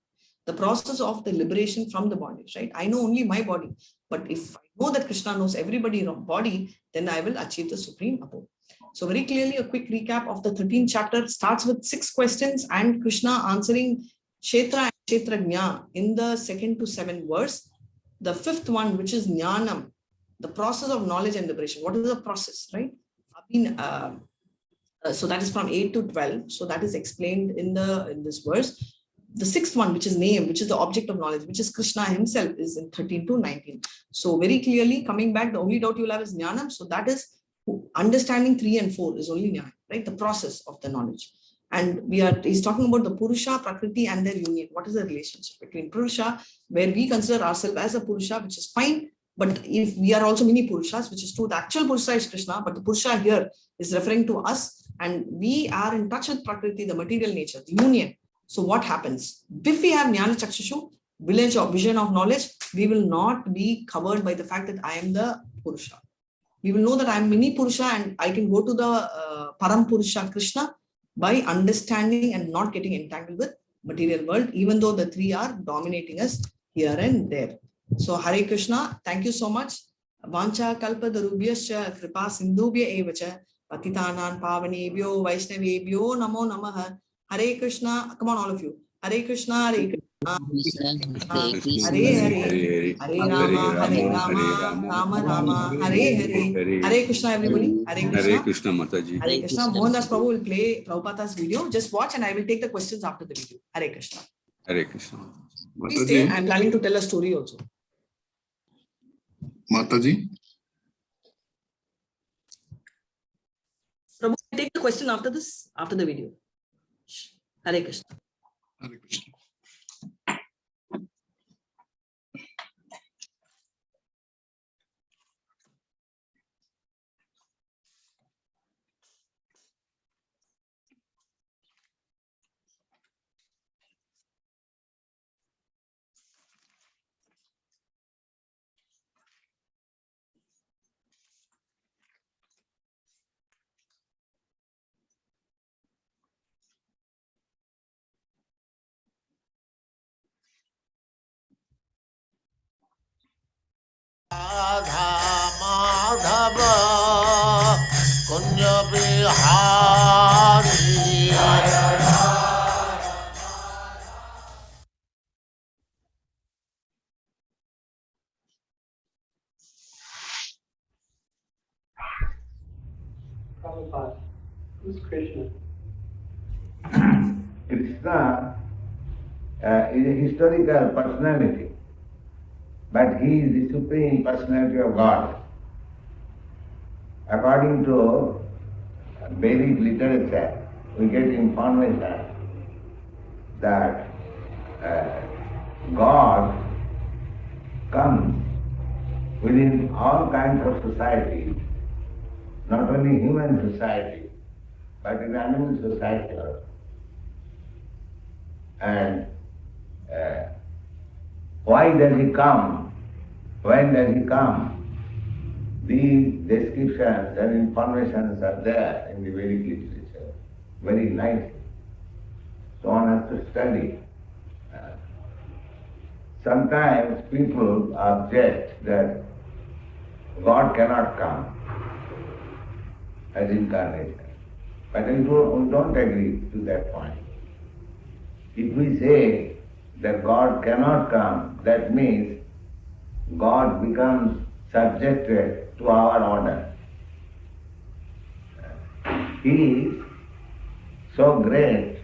the process of the liberation from the bondage, right? I know only my body, but if I know that Krishna knows everybody's body, then I will achieve the supreme abode. So very clearly, a quick recap of the 13th chapter starts with 6 questions and Krishna answering Ksetra and Ksetrajnä in the 2nd to 7th verse. The 5th one, which is jnanam, the process of knowledge and liberation. What is the process, right? So that is from 8 to 12. So that is explained in this verse. The 6th one, which is name, which is the object of knowledge, which is Krishna himself, is in 13 to 19. So very clearly coming back, the only doubt you'll have is jnanam. So that is understanding 3 and 4 is only jnana, right? The process of the knowledge. And he's talking about the Purusa, Prakrti and their union. What is the relationship between Purusa, where we consider ourselves as a Purusa, which is fine. But if we are also mini Purushas, which is true, the actual Purusa is Krishna, but the Purusa here is referring to us. And we are in touch with Prakrti, the material nature, the union. So what happens? If we have Jnäna-caksusha, vision of knowledge, we will not be covered by the fact that I am the Purusa. We will know that I am mini Purusa and I can go to the Param Purusha Krishna by understanding and not getting entangled with material world, even though the 3 are dominating us here and there. So Hare Krishna, thank you so much. Vancha kalpa darubhyascha kripa sindhubhya evacha patitanan pavanebhyo vaishnavebhyo namo namaha. Hare Krishna, come on all of you. Hare Krishna, Hare Krishna. Hare Hare, Hare Rama, Rama Rama, Hare Hare. Hare Krishna, everybody. Hare Krishna. Hare Krishna, Mataji. Hare Krishna. Mohandas Prabhu will play Prabhupada's video. Just watch and I will take the questions after the video. Hare Krishna. Hare Krishna. Please stay. I'm planning to tell a story also. Mataji. Prabhu, take the question after this, after the video. Hare Krishna. Hare Krishna. Radha Madhava Kunja Bihari. Prabhupada, who's Krishna? Krishna is a historical personality, but he is the supreme personality of God. According to Vedic literature, we get information that God comes within all kinds of societies, not only human society, but in animal society also. And why does he come? When does he come? These descriptions and informations are there in the Vedic literature, very nicely. So one has to study. Sometimes people object that God cannot come as incarnation. But we don't agree to that point. If we say that God cannot come, that means God becomes subjected to our order. He is so great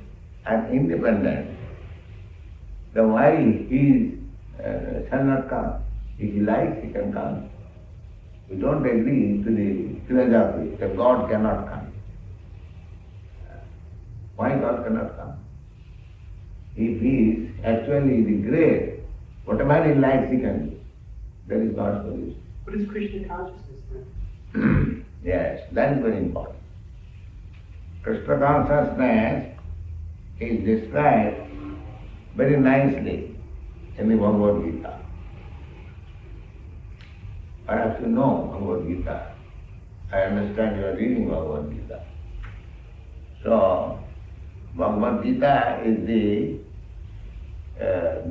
and independent that while he is shall not come. If he likes, he can come. We don't agree to the philosophy that God cannot come. Why God cannot come? If he is actually the great, whatever he likes he can do. That is God's solution. What is Krishna consciousness then? Yes, that is very important. Krishna consciousness is described very nicely in the Bhagavad Gita. Perhaps you know Bhagavad Gita. I understand you are reading Bhagavad Gita. So, Bhagavad Gita is the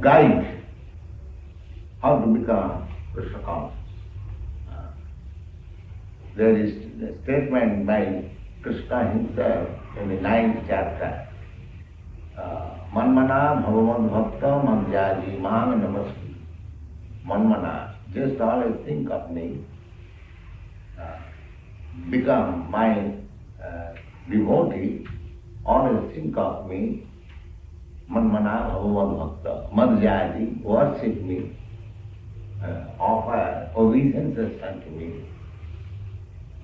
guide how to become Krishna conscious. There is a statement by Krishna himself in the 9th chapter. Manmana bhavavad bhakta madhyaji mam namaskri. Manmana, just always think of me, become my devotee, always think of me, manmana bhavavad bhakta madhyaji, worship me, offer obeisances unto me.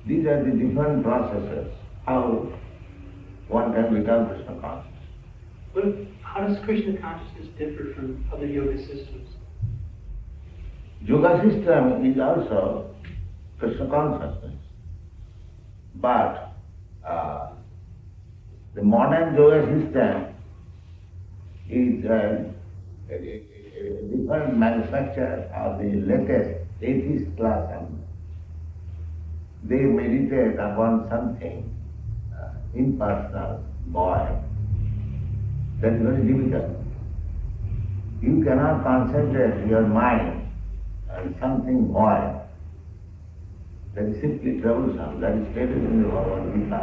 These are the different processes how one can become Krishna conscious. But how does Krishna consciousness differ from other yoga systems? Yoga system is also Krishna consciousness. But the modern yoga system is a different manufacture of the latest atheist class, and they meditate upon something impersonal, void. That is very difficult. You cannot concentrate your mind on something void. That is simply troublesome. That is stated in the Bhagavad Gita.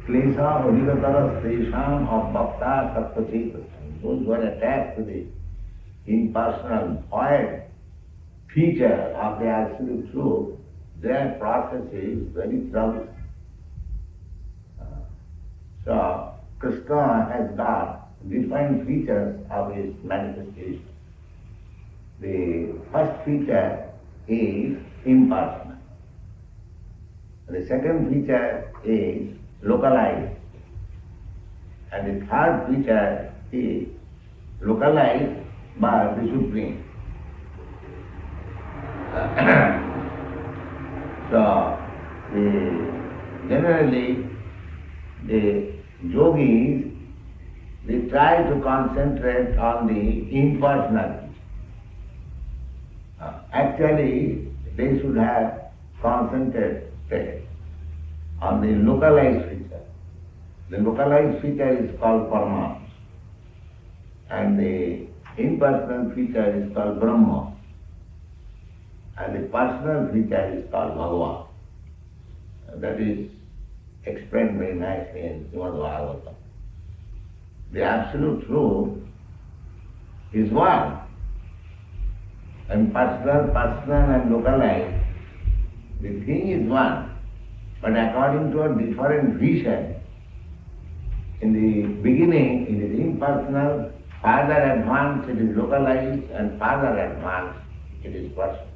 Klesha odhikataras tesham bhakta tattva-chetasam. Those who are attached to the impersonal void feature of the absolute truth, their process is very troublesome. So, Krishna has got different features of his manifestation. The first feature is impersonal. The second feature is localized. And the third feature is localized by the Supreme. So, generally, the yogis, they try to concentrate on the impersonality. Actually, they should have concentrated on the localized feature. The localized feature is called Parama, and the impersonal feature is called Brahma, and the personal feature is called Bhagavan. That is explained very nicely in Srimad Bhagavatam. The absolute truth is one. And personal and localized, the thing is one, but according to a different vision. In the beginning it is impersonal, further advanced it is localized, and further advanced it is personal.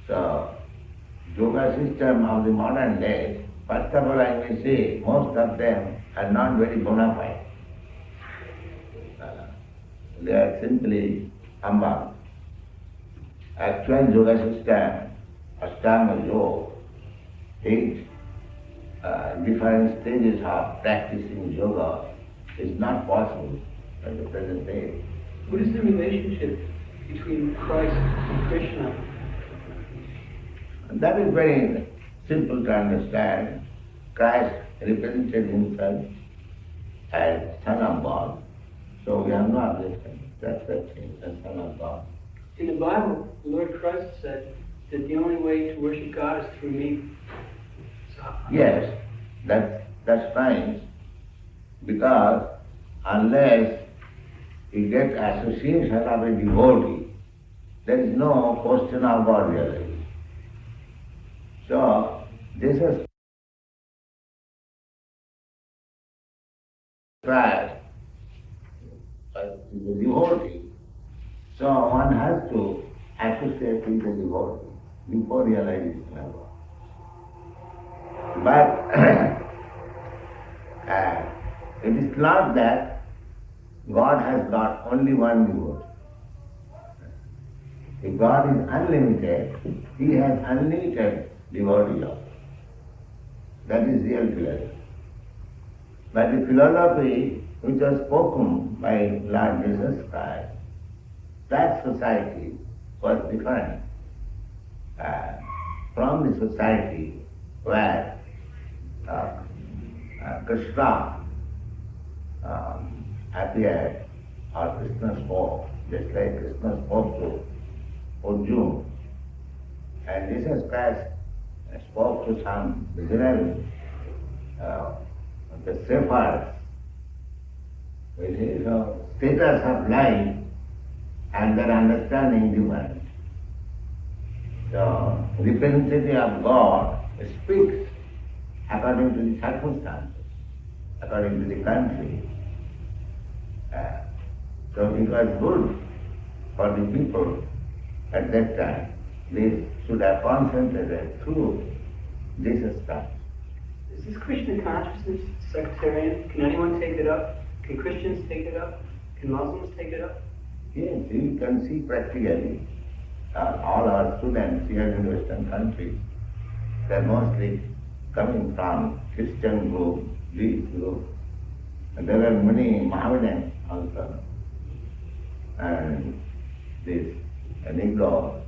So, yoga system of the modern day, first of all I may say, most of them are not very bona fide. They are simply humbug. Actual yoga system, Ashtanga Yoga, 8 different stages of practicing yoga is not possible at the present day. What is the relationship between Christ and Krishna? And that is very simple to understand. Christ represented himself as Son of God. So we have no objection to accept him as Son of God. In the Bible, the Lord Christ said that the only way to worship God is through me. Yes, that's fine. Because unless you get association of a devotee, there is no question of God realization. So, this is Christ, the devotee, So one has to associate with the devotee before realizing God. But it is not that God has got only one devotee. If God is unlimited, He has unlimited devotee also. That is real philosophy. But the philosophy which was spoken by Lord Jesus Christ, that society was different from the society where Krishna appeared, or Krishna spoke, just like Krishna spoke to Arjuna. And Jesus Christ spoke to some Israel, the shepherds, with his status of life and their understanding different. The representative of God speaks according to the circumstances, according to the country. So it was good for the people at that time. They should have concentrated through Jesus Christ. Is this Krishna consciousness sectarian? Can anyone take it up? Can Christians take it up? Can Muslims take it up? Yes, you can see practically all our students here in Western countries, they are mostly coming from Christian group, Jewish group. And there are many Mohammedans also. And this Negro,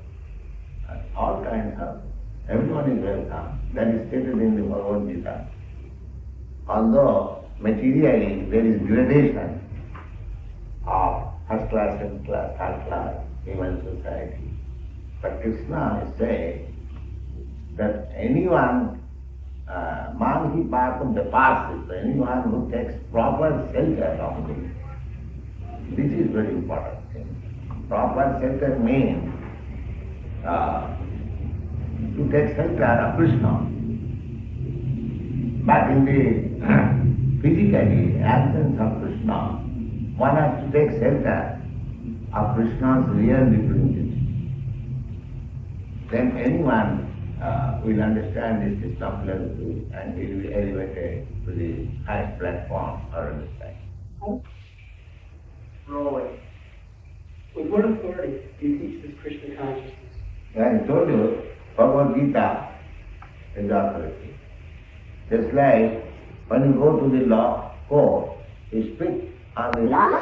all kinds of, everyone is welcome. That is stated in the Bhagavad Gita. Although materially there is gradation of first class, second class, third class, human society. But Krishna is saying that anyone, man he path of the path, anyone who takes proper shelter of me. This is very important thing. Proper shelter means to take shelter of Krishna. But in the physically absence of Krishna, one has to take shelter of Krishna's real representative. Then anyone will understand this Krishna philosophy and will be elevated to the highest platform or understanding. Rolling. With what authority do you teach this Krishna consciousness? I told you, Bhagavad Gita is authority. Just like when you go to the law court, you speak on the law.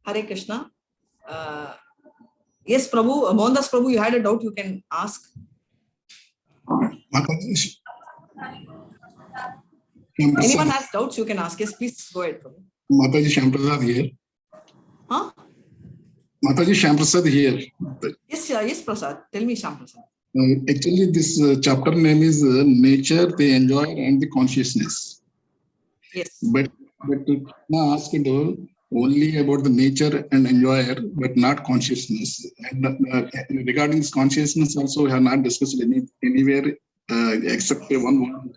Hare Krishna. Yes, Prabhu, Mohandas Prabhu, you had a doubt, you can ask. Anyone has doubts, you can ask. Yes, please go ahead, Prabhu. Mataji Shamprasad here. Huh? Mataji Shamprasad here. Yes, yes, Prasad. Tell me, Shamprasad. Actually, this chapter name is Nature, the Enjoyer, and the Consciousness. Yes. But now asked only about the nature and enjoyer, but not consciousness. And regarding this consciousness, also we have not discussed anywhere except one.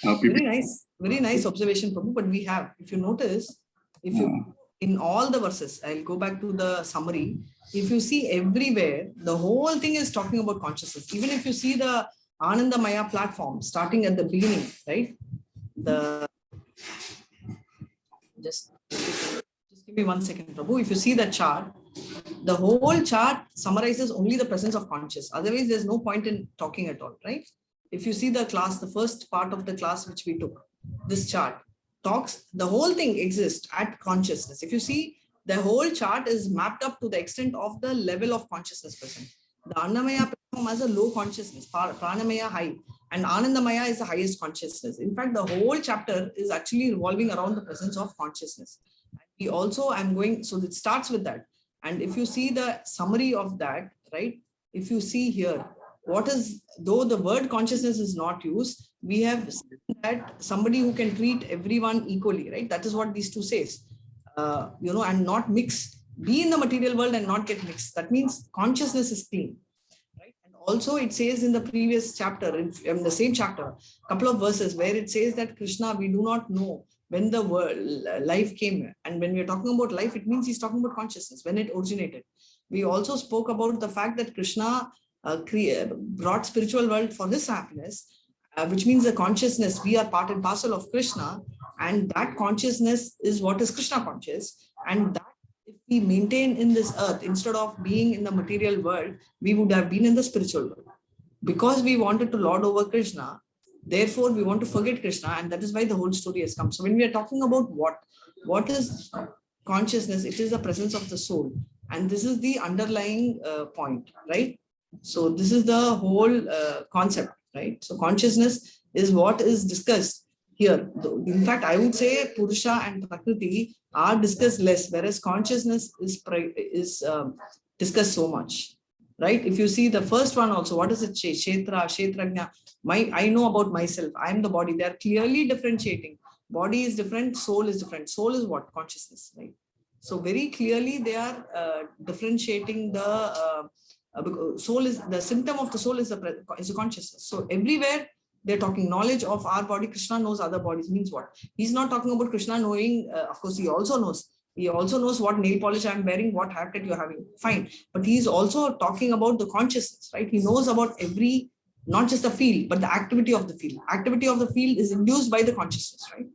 Very nice observation, Prabhu. But we have, if you notice, in all the verses, I'll go back to the summary. If you see everywhere, the whole thing is talking about consciousness. Even if you see the Anandamaya platform starting at the beginning, right? Just give me 1 second, Prabhu. If you see the chart, the whole chart summarizes only the presence of conscious. Otherwise, there's no point in talking at all, right? If you see the class, the first part of the class which we took, this chart talks, the whole thing exists at consciousness. If you see, the whole chart is mapped up to the extent of the level of consciousness present. The Annamaya platform has a low consciousness, Pranamaya high, and Anandamaya is the highest consciousness. In fact, the whole chapter is actually revolving around the presence of consciousness. We also, so it starts with that. And if you see the summary of that, right, if you see here, what is, though the word consciousness is not used, we have seen that somebody who can treat everyone equally, right? That is what these two says, and not mix, be in the material world and not get mixed. That means consciousness is clean, right? And also it says in the previous chapter, in the same chapter, a couple of verses where it says that Krishna, we do not know when the world, life came. And when we're talking about life, it means he's talking about consciousness, when it originated. We also spoke about the fact that Krishna brought spiritual world for his happiness, which means the consciousness, we are part and parcel of Krishna, and that consciousness is what is Krishna conscious. And that if we maintain in this earth, instead of being in the material world, we would have been in the spiritual world. Because we wanted to lord over Krishna, therefore we want to forget Krishna, and that is why the whole story has come. So when we are talking about what is consciousness, it is the presence of the soul. And this is the underlying point, right? So this is the whole concept, right? So consciousness is what is discussed here. In fact, I would say Purusa and Prakrti are discussed less, whereas consciousness is discussed so much, right? If you see the first one also, what is it? Ksetrajnä. I know about myself. I am the body. They are clearly differentiating. Body is different. Soul is different. Soul is what? Consciousness, right? So very clearly they are differentiating the soul is the symptom of the soul is a consciousness. So everywhere they're talking knowledge of our body. Krishna knows other bodies means what? He's not talking about Krishna knowing. Of course, he also knows. He also knows what nail polish I'm wearing, what haircut you're having. Fine, but he's also talking about the consciousness, right? He knows about every, not just the field, but the activity of the field. Activity of the field is induced by the consciousness, right?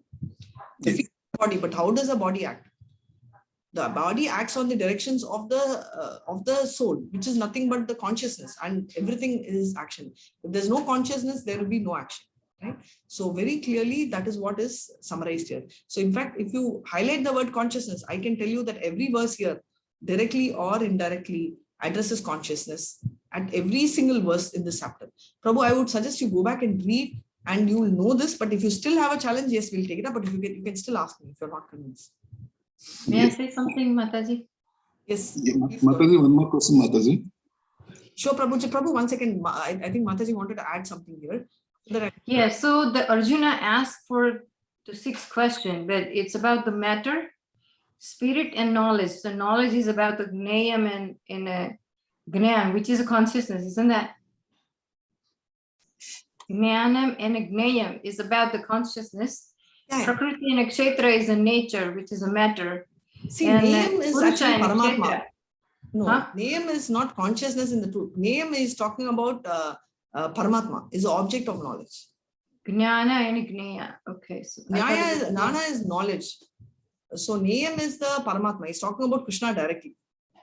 The field of the body, but how does the body act? The body acts on the directions of the soul, which is nothing but the consciousness, and everything is action. If there's no consciousness, there will be no action, right? So very clearly, that is what is summarized here. So in fact, if you highlight the word consciousness, I can tell you that every verse here, directly or indirectly, addresses consciousness at every single verse in this chapter. Prabhu, I would suggest you go back and read, and you will know this. But if you still have a challenge, yes, we'll take it up. But if you can still ask me if you're not convinced. May I say something, Mataji? Yes. Yeah, Mataji, one more question, Mataji. Sure, Prabhu. Prabhu, 1 second. I think Mataji wanted to add something here. Yeah, so the Arjuna asked for the 6th question, but it's about the matter, spirit, and knowledge. So knowledge is about the jneyam and jnana, which is a consciousness, isn't that? Jnanam and jneyam is about the consciousness. Yeah. Prakrti and Ksetra is a nature, which is a matter. See, jneyam is actually Paramatma. No, jneyam is not consciousness in the truth. Jneyam is talking about Paramatma, is the object of knowledge. Jnana and jnana. Okay. So Jnana is knowledge. So jneyam is the Paramatma. He's talking about Krishna directly.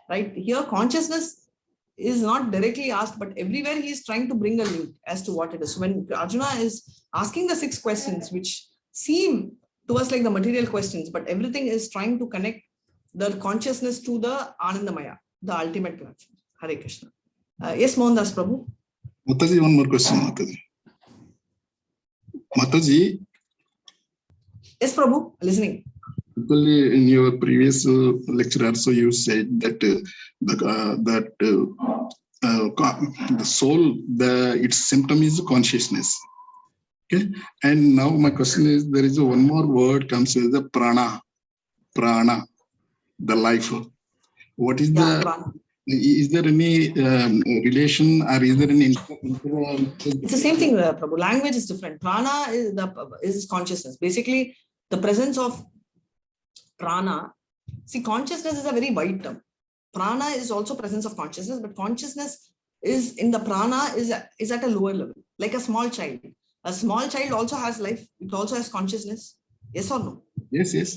Right? Here, consciousness is not directly asked, but everywhere he is trying to bring a link as to what it is. So when Arjuna is asking the 6 questions, which seem to us like the material questions, but everything is trying to connect the consciousness to the Anandamaya, the ultimate platform. Hare Krishna. Yes, Mohandas Prabhu. Mataji, one more question, Mataji. Mataji. Yes, Prabhu, listening. In your previous lecture also you said that the soul, its symptom is consciousness. Okay, and now my question is, there is one more word comes as the prana, the life. What is is there any relation, or is there any? It's the same thing, Prabhu. Language is different. Prana is consciousness. Basically, the presence of prana. See, consciousness is a very wide term. Prana is also presence of consciousness, but consciousness is in the prana is at a lower level, like a small child. A small child also has life. It also has consciousness. Yes or no? Yes.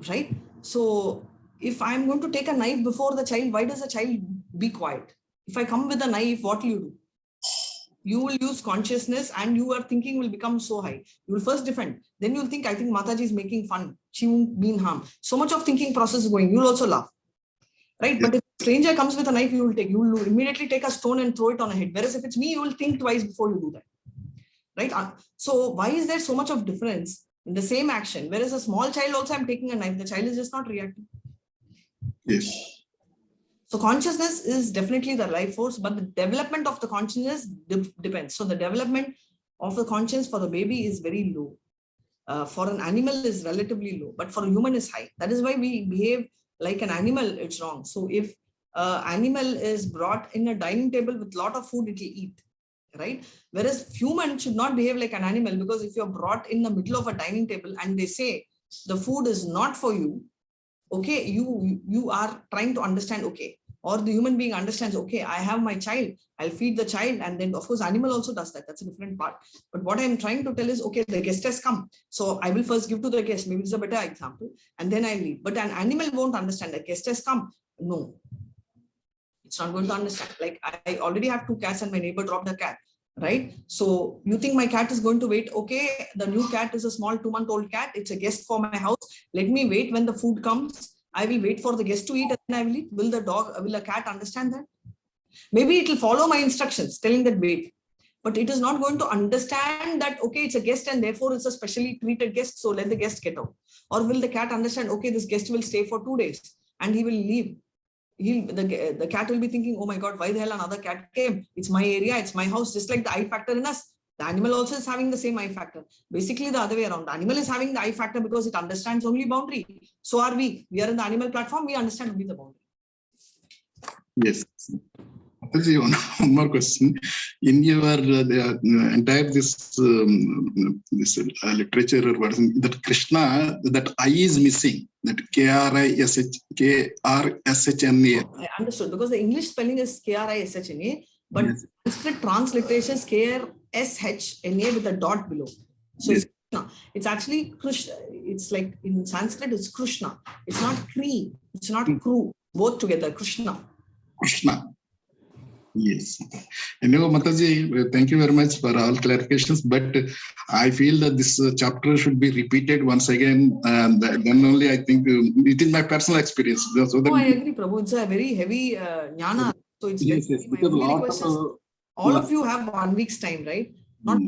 Right? So if I'm going to take a knife before the child, why does the child be quiet? If I come with a knife, what will you do? You will use consciousness and your thinking will become so high. You will first defend. Then you'll think, I think Mataji is making fun. She won't mean harm. So much of thinking process is going. You'll also laugh. Right? But if a stranger comes with a knife, you will immediately take a stone and throw it on a head. Whereas if it's me, you will think twice before you do that. Right? So why is there so much of difference in the same action? Whereas a small child also, I'm taking a knife. The child is just not reacting. Yes. So consciousness is definitely the life force, but the development of the consciousness depends. So the development of the conscience for the baby is very low. For an animal is relatively low, but for a human is high. That is why we behave like an animal, it's wrong. So if an animal is brought in a dining table with a lot of food, it will eat, right? Whereas human should not behave like an animal, because if you're brought in the middle of a dining table and they say the food is not for you, okay, you are trying to understand, okay, or the human being understands, okay, I have my child, I'll feed the child, and then of course animal also does that. That's a different part. But what I'm trying to tell is, okay, the guest has come, so I will first give to the guest, maybe it's a better example, and then I leave. But an animal won't understand. The guest has come, no, it's not going to understand. Like I already have 2 cats and my neighbor dropped a cat, right? So you think my cat is going to wait? Okay, the new cat is a small 2-month-old cat. It's a guest for my house. Let me wait. When the food comes, I will wait for the guest to eat and then I will eat. Will the cat understand that? Maybe it will follow my instructions telling that wait, but it is not going to understand that, okay, it's a guest and therefore it's a specially treated guest, so let the guest get out. Or will the cat understand, okay, this guest will stay for 2 days and he will leave. The cat will be thinking, oh my God, why the hell another cat came? It's my area, it's my house. Just like the I factor in us, the animal also is having the same I factor. Basically the other way around. The animal is having the I factor because it understands only boundary. So are we. We are in the animal platform, we understand only the boundary. Yes. One more question. In your entire this literature or what, that Krishna, that I is missing, that Krishna. I understood, because the English spelling is Krishna, but yes. Sanskrit transliteration is Krshna with a dot below. So yes. It's actually Krishna. It's like in Sanskrit, it's Krishna. It's not Kri. It's not Kru. Both together, Krishna. Krishna. Yes. Anyway, Mataji, thank you very much for all clarifications. But I feel that this chapter should be repeated once again. And then only I think it is my personal experience. So I agree, Prabhu. It's a very heavy jnana. So it's yes, yes. My only request is all of you have 1 week's time, right? Not,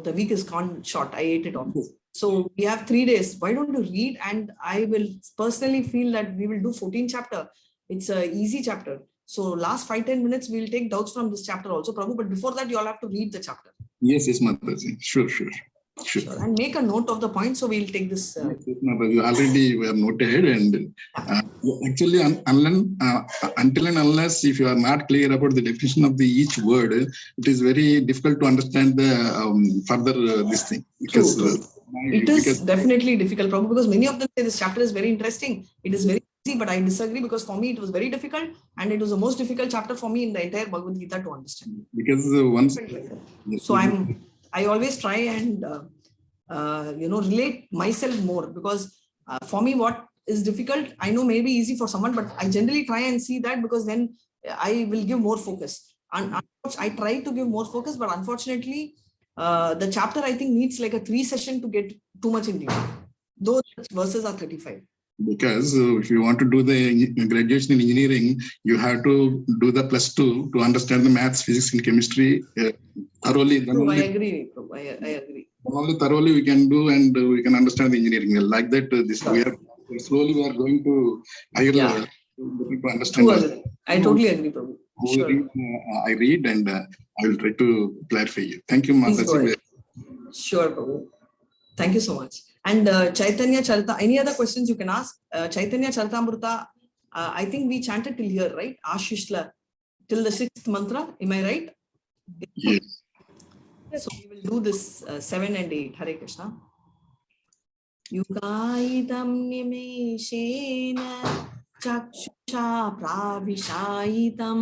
the week is gone short. I ate it all. So we have 3 days. Why don't you read? And I will personally feel that we will do 14 chapter. It's an easy chapter. So last 5-10 minutes, we will take doubts from this chapter also, Prabhu. But before that, you all have to read the chapter. Yes, Mataji. Sure. And make a note of the point. So we'll take this. Yes, Mataji. Already we have noted. And actually, until and unless if you are not clear about the definition of each word, it is very difficult to understand the further this thing. Because true. It is definitely difficult, Prabhu, because many of them say this chapter is very interesting. It is very easy, but I disagree, because for me it was very difficult, and it was the most difficult chapter for me in the entire Bhagavad Gita to understand. Because once, so I always try and relate myself more, because for me what is difficult, I know may be easy for someone, but I generally try and see that, because then I will give more focus. And I try to give more focus, but unfortunately, the chapter I think needs like a 3 session to get too much in detail. Those verses are 35. Because if you want to do the graduation in engineering, you have to do the +2 to understand the maths, physics, and chemistry thoroughly. I agree. I agree. Only thoroughly we can do, and we can understand the engineering. Like that, we are going to higher level to understand. I totally agree, Prabhu. Sure. I read and I will try to clarify you. Thank you, Mataji. Sure, Prabhu. Thank you so much. And Chaitanya Charita, any other questions you can ask? Chaitanya Charitamrita, I think we chanted till here, right? Ashishla, till the 6th mantra. Am I right? Yes. So we will do this 7 and 8. Hare Krishna. Yugaidam nimeshena chakshusha pravishayitam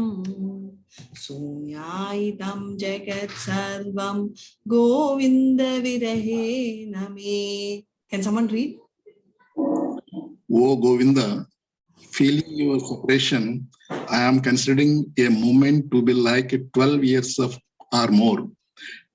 sunyayitam jagat sarvam govinda virahe name. Can someone read? Oh Govinda, feeling your separation, I am considering a moment to be like 12 years or more.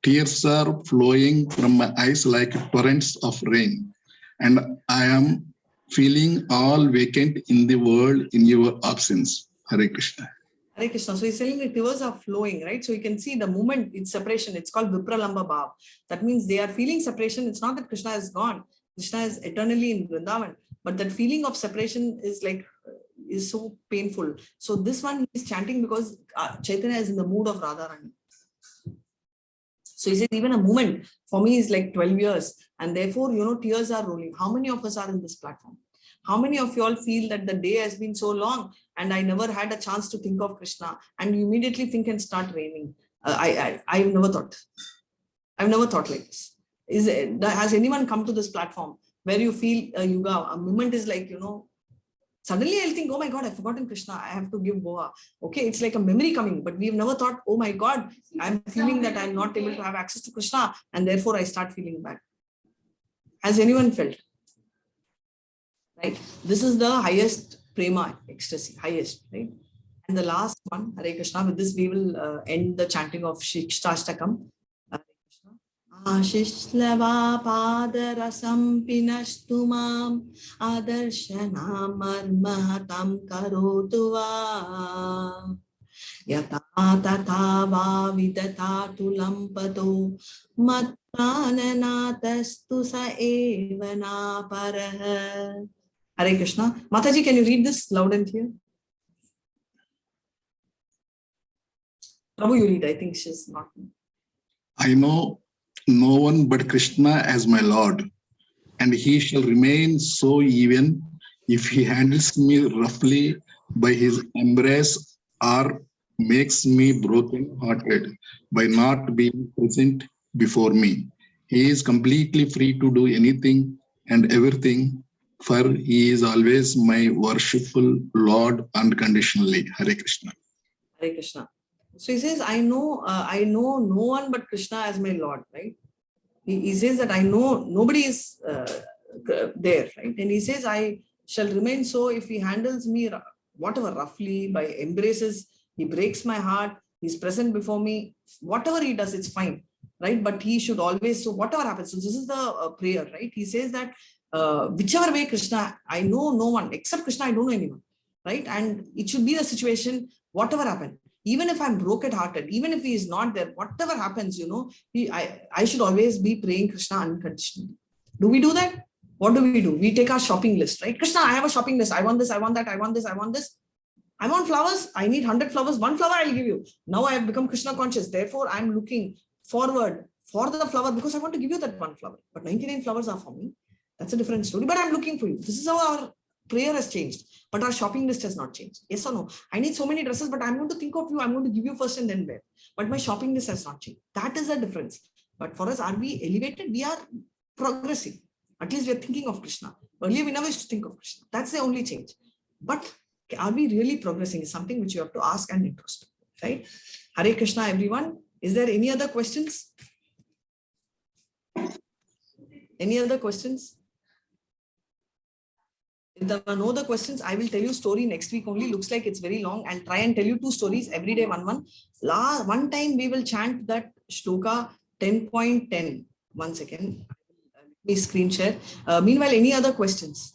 Tears are flowing from my eyes like torrents of rain, and I am feeling all vacant in the world in your absence. Hare Krishna. Hare Krishna. So he's saying the rivers are flowing, right? So you can see the moment it's separation. It's called Vipralamba Bhav. That means they are feeling separation. It's not that Krishna is gone. Krishna is eternally in Vrindavan. But that feeling of separation is like, is so painful. So this one is chanting because Chaitanya is in the mood of Radharani. So he says, even a moment for me is like 12 years. And therefore, tears are rolling. How many of us are in this platform? How many of you all feel that the day has been so long and I never had a chance to think of Krishna, and you immediately think and start raining? I've never thought. I've never thought like this. Has anyone come to this platform where you feel a moment is like, suddenly I'll think, oh my God, I've forgotten Krishna. I have to give Boha. Okay, it's like a memory coming, but we've never thought, oh my God, I'm feeling that I'm not able to have access to Krishna, and therefore I start feeling bad. Has anyone felt? Right? This is the highest prema, ecstasy, highest, right? And the last one, Hare Krishna, with this we will end the chanting of Shikshtastakam. Ashishlava padarasam pinastu mam adarshana marmahatam karotu va yata tata va vidatatu lampato matprananatastu sa evana parah. Hare Krishna. Mataji, can you read this loud and clear? Prabhu, you read. I think she's not. I know no one but Krishna as my Lord, and he shall remain so even if he handles me roughly by his embrace or makes me broken-hearted by not being present before me. He is completely free to do anything and everything, for he is always my worshipful Lord unconditionally. Hare Krishna. Hare Krishna. So he says, I know no one but Krishna as my Lord, right? He says that I know nobody is there, right? And he says, I shall remain so if he handles me whatever roughly, by embraces, he breaks my heart, he's present before me, whatever he does, it's fine, right? But he should always, so whatever happens, so this is the prayer, right? He says that whichever way Krishna, I know no one, except Krishna, I don't know anyone, right? And it should be the situation, whatever happened. Even if I'm broken-hearted, even if he is not there, whatever happens, I should always be praying Krishna unconditionally. Do we do that? What do? We take our shopping list, right? Krishna, I have a shopping list. I want this, I want that, I want this, I want this. I want flowers. I need 100 flowers. One flower I'll give you. Now I have become Krishna conscious. Therefore, I'm looking forward for the flower because I want to give you that one flower. But 99 flowers are for me. That's a different story. But I'm looking for you. This is how our prayer has changed, but our shopping list has not changed. Yes or no? I need so many dresses, but I'm going to think of you. I'm going to give you first and then wear. But my shopping list has not changed. That is the difference. But for us, are we elevated? We are progressing. At least we are thinking of Krishna. Earlier, we never used to think of Krishna. That's the only change. But are we really progressing is something which you have to ask and introspect, right? Hare Krishna, everyone. Is there any other questions? Any other questions? If there are no other questions, I will tell you story next week only. Looks like it's very long. I'll try and tell you 2 stories every day, one. One time we will chant that shloka 10.10. 1 second. Let me screen share. Meanwhile, any other questions?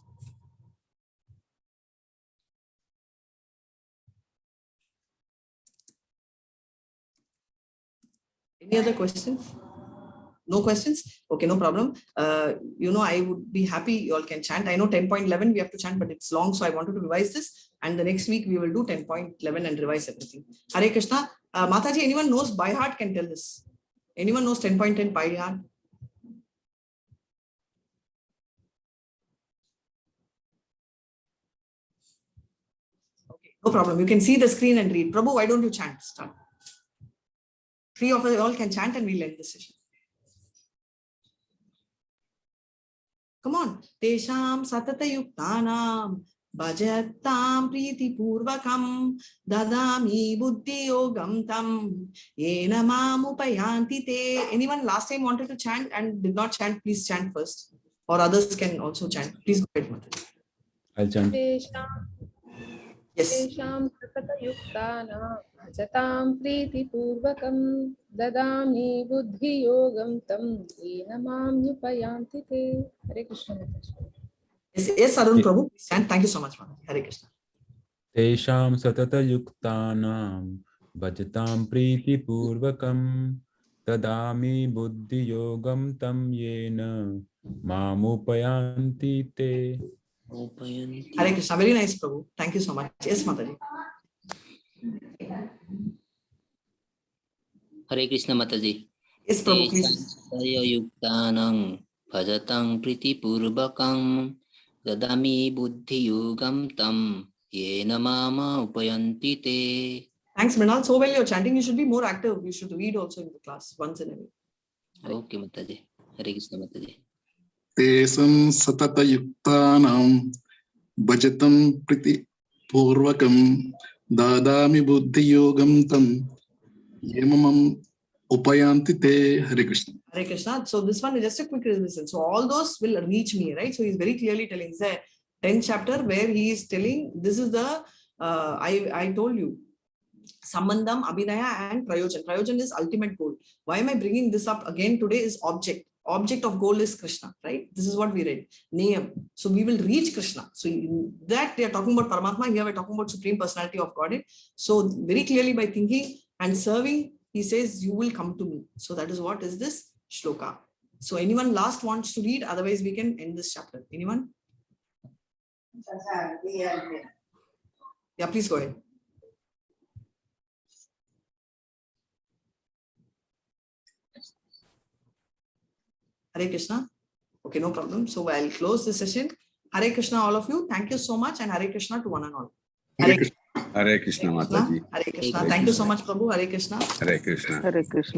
Any other questions? No questions? Okay, no problem. I would be happy you all can chant. I know 10.11 we have to chant, but it's long, so I wanted to revise this. And the next week we will do 10.11 and revise everything. Hare Krishna. Mataji, anyone knows by heart can tell this? Anyone knows 10.10 by heart? Okay, no problem. You can see the screen and read. Prabhu, why don't you chant? Start. 3 of us all can chant and we'll end the session. Come on. Tesham satata yuktanam bhajatam priti purvakam dadami buddhi yogam tam jnäna upayanti te. Anyone last time wanted to chant and did not chant, please chant first. Or others can also chant. Please go ahead, Mataji. I'll chant. Yes. Tesham satata yuktana bhajatam priti purvakam dadami buddhi yogam tam jnäna upayanti te. Hare Krishna. Yes, Arun Prabhu. Chant. Thank you so much, Mataji. Hare Krishna. Tesham satata yuktanam bhajatam priti purvakam tadami buddhi yogam tam jnäna upayanti te. Hare Krishna. Very nice, Prabhu. Thank you so much. Yes, Mataji. Hare Krishna Mataji. Yes, Prabhu, please. Yuktanang bhajatang priti purvakam dadami buddhi yogam tam yena mama upayanti te. Thanks, Mrinal. So well you're chanting. You should be more active. You should read also in the class once in a way. Okay, Mataji. Hare Krishna Mataji. Tesam satata yuktanam bhajatam priti purvakam dadami buddhi yogam tam yemamam upayanti te. Hare Krishna. Hare Krishna. So this one is just a quick revision. So all those will reach me, right? So he's very clearly telling, it's the 10th chapter where he is telling, this is the, I told you, Sambandham, Abhinaya and Prayojan. Prayojan is ultimate goal. Why am I bringing this up again today is object. Object of goal is Krishna, right? This is what we read. Jneyam. So we will reach Krishna. So in that they are talking about Paramatma. Here we're talking about Supreme Personality of Godhead. So very clearly by thinking and serving, he says, you will come to me. So that is what is this shloka. So anyone last wants to read? Otherwise we can end this chapter. Anyone? Yeah, please go ahead. Hare Krishna. Okay, no problem. So I'll close this session. Hare Krishna, all of you. Thank you so much, and Hare Krishna to one and all. Hare Krishna Mataji. Hare Krishna. Thank you so much, Prabhu. Hare Krishna. Hare Krishna. Hare Krishna.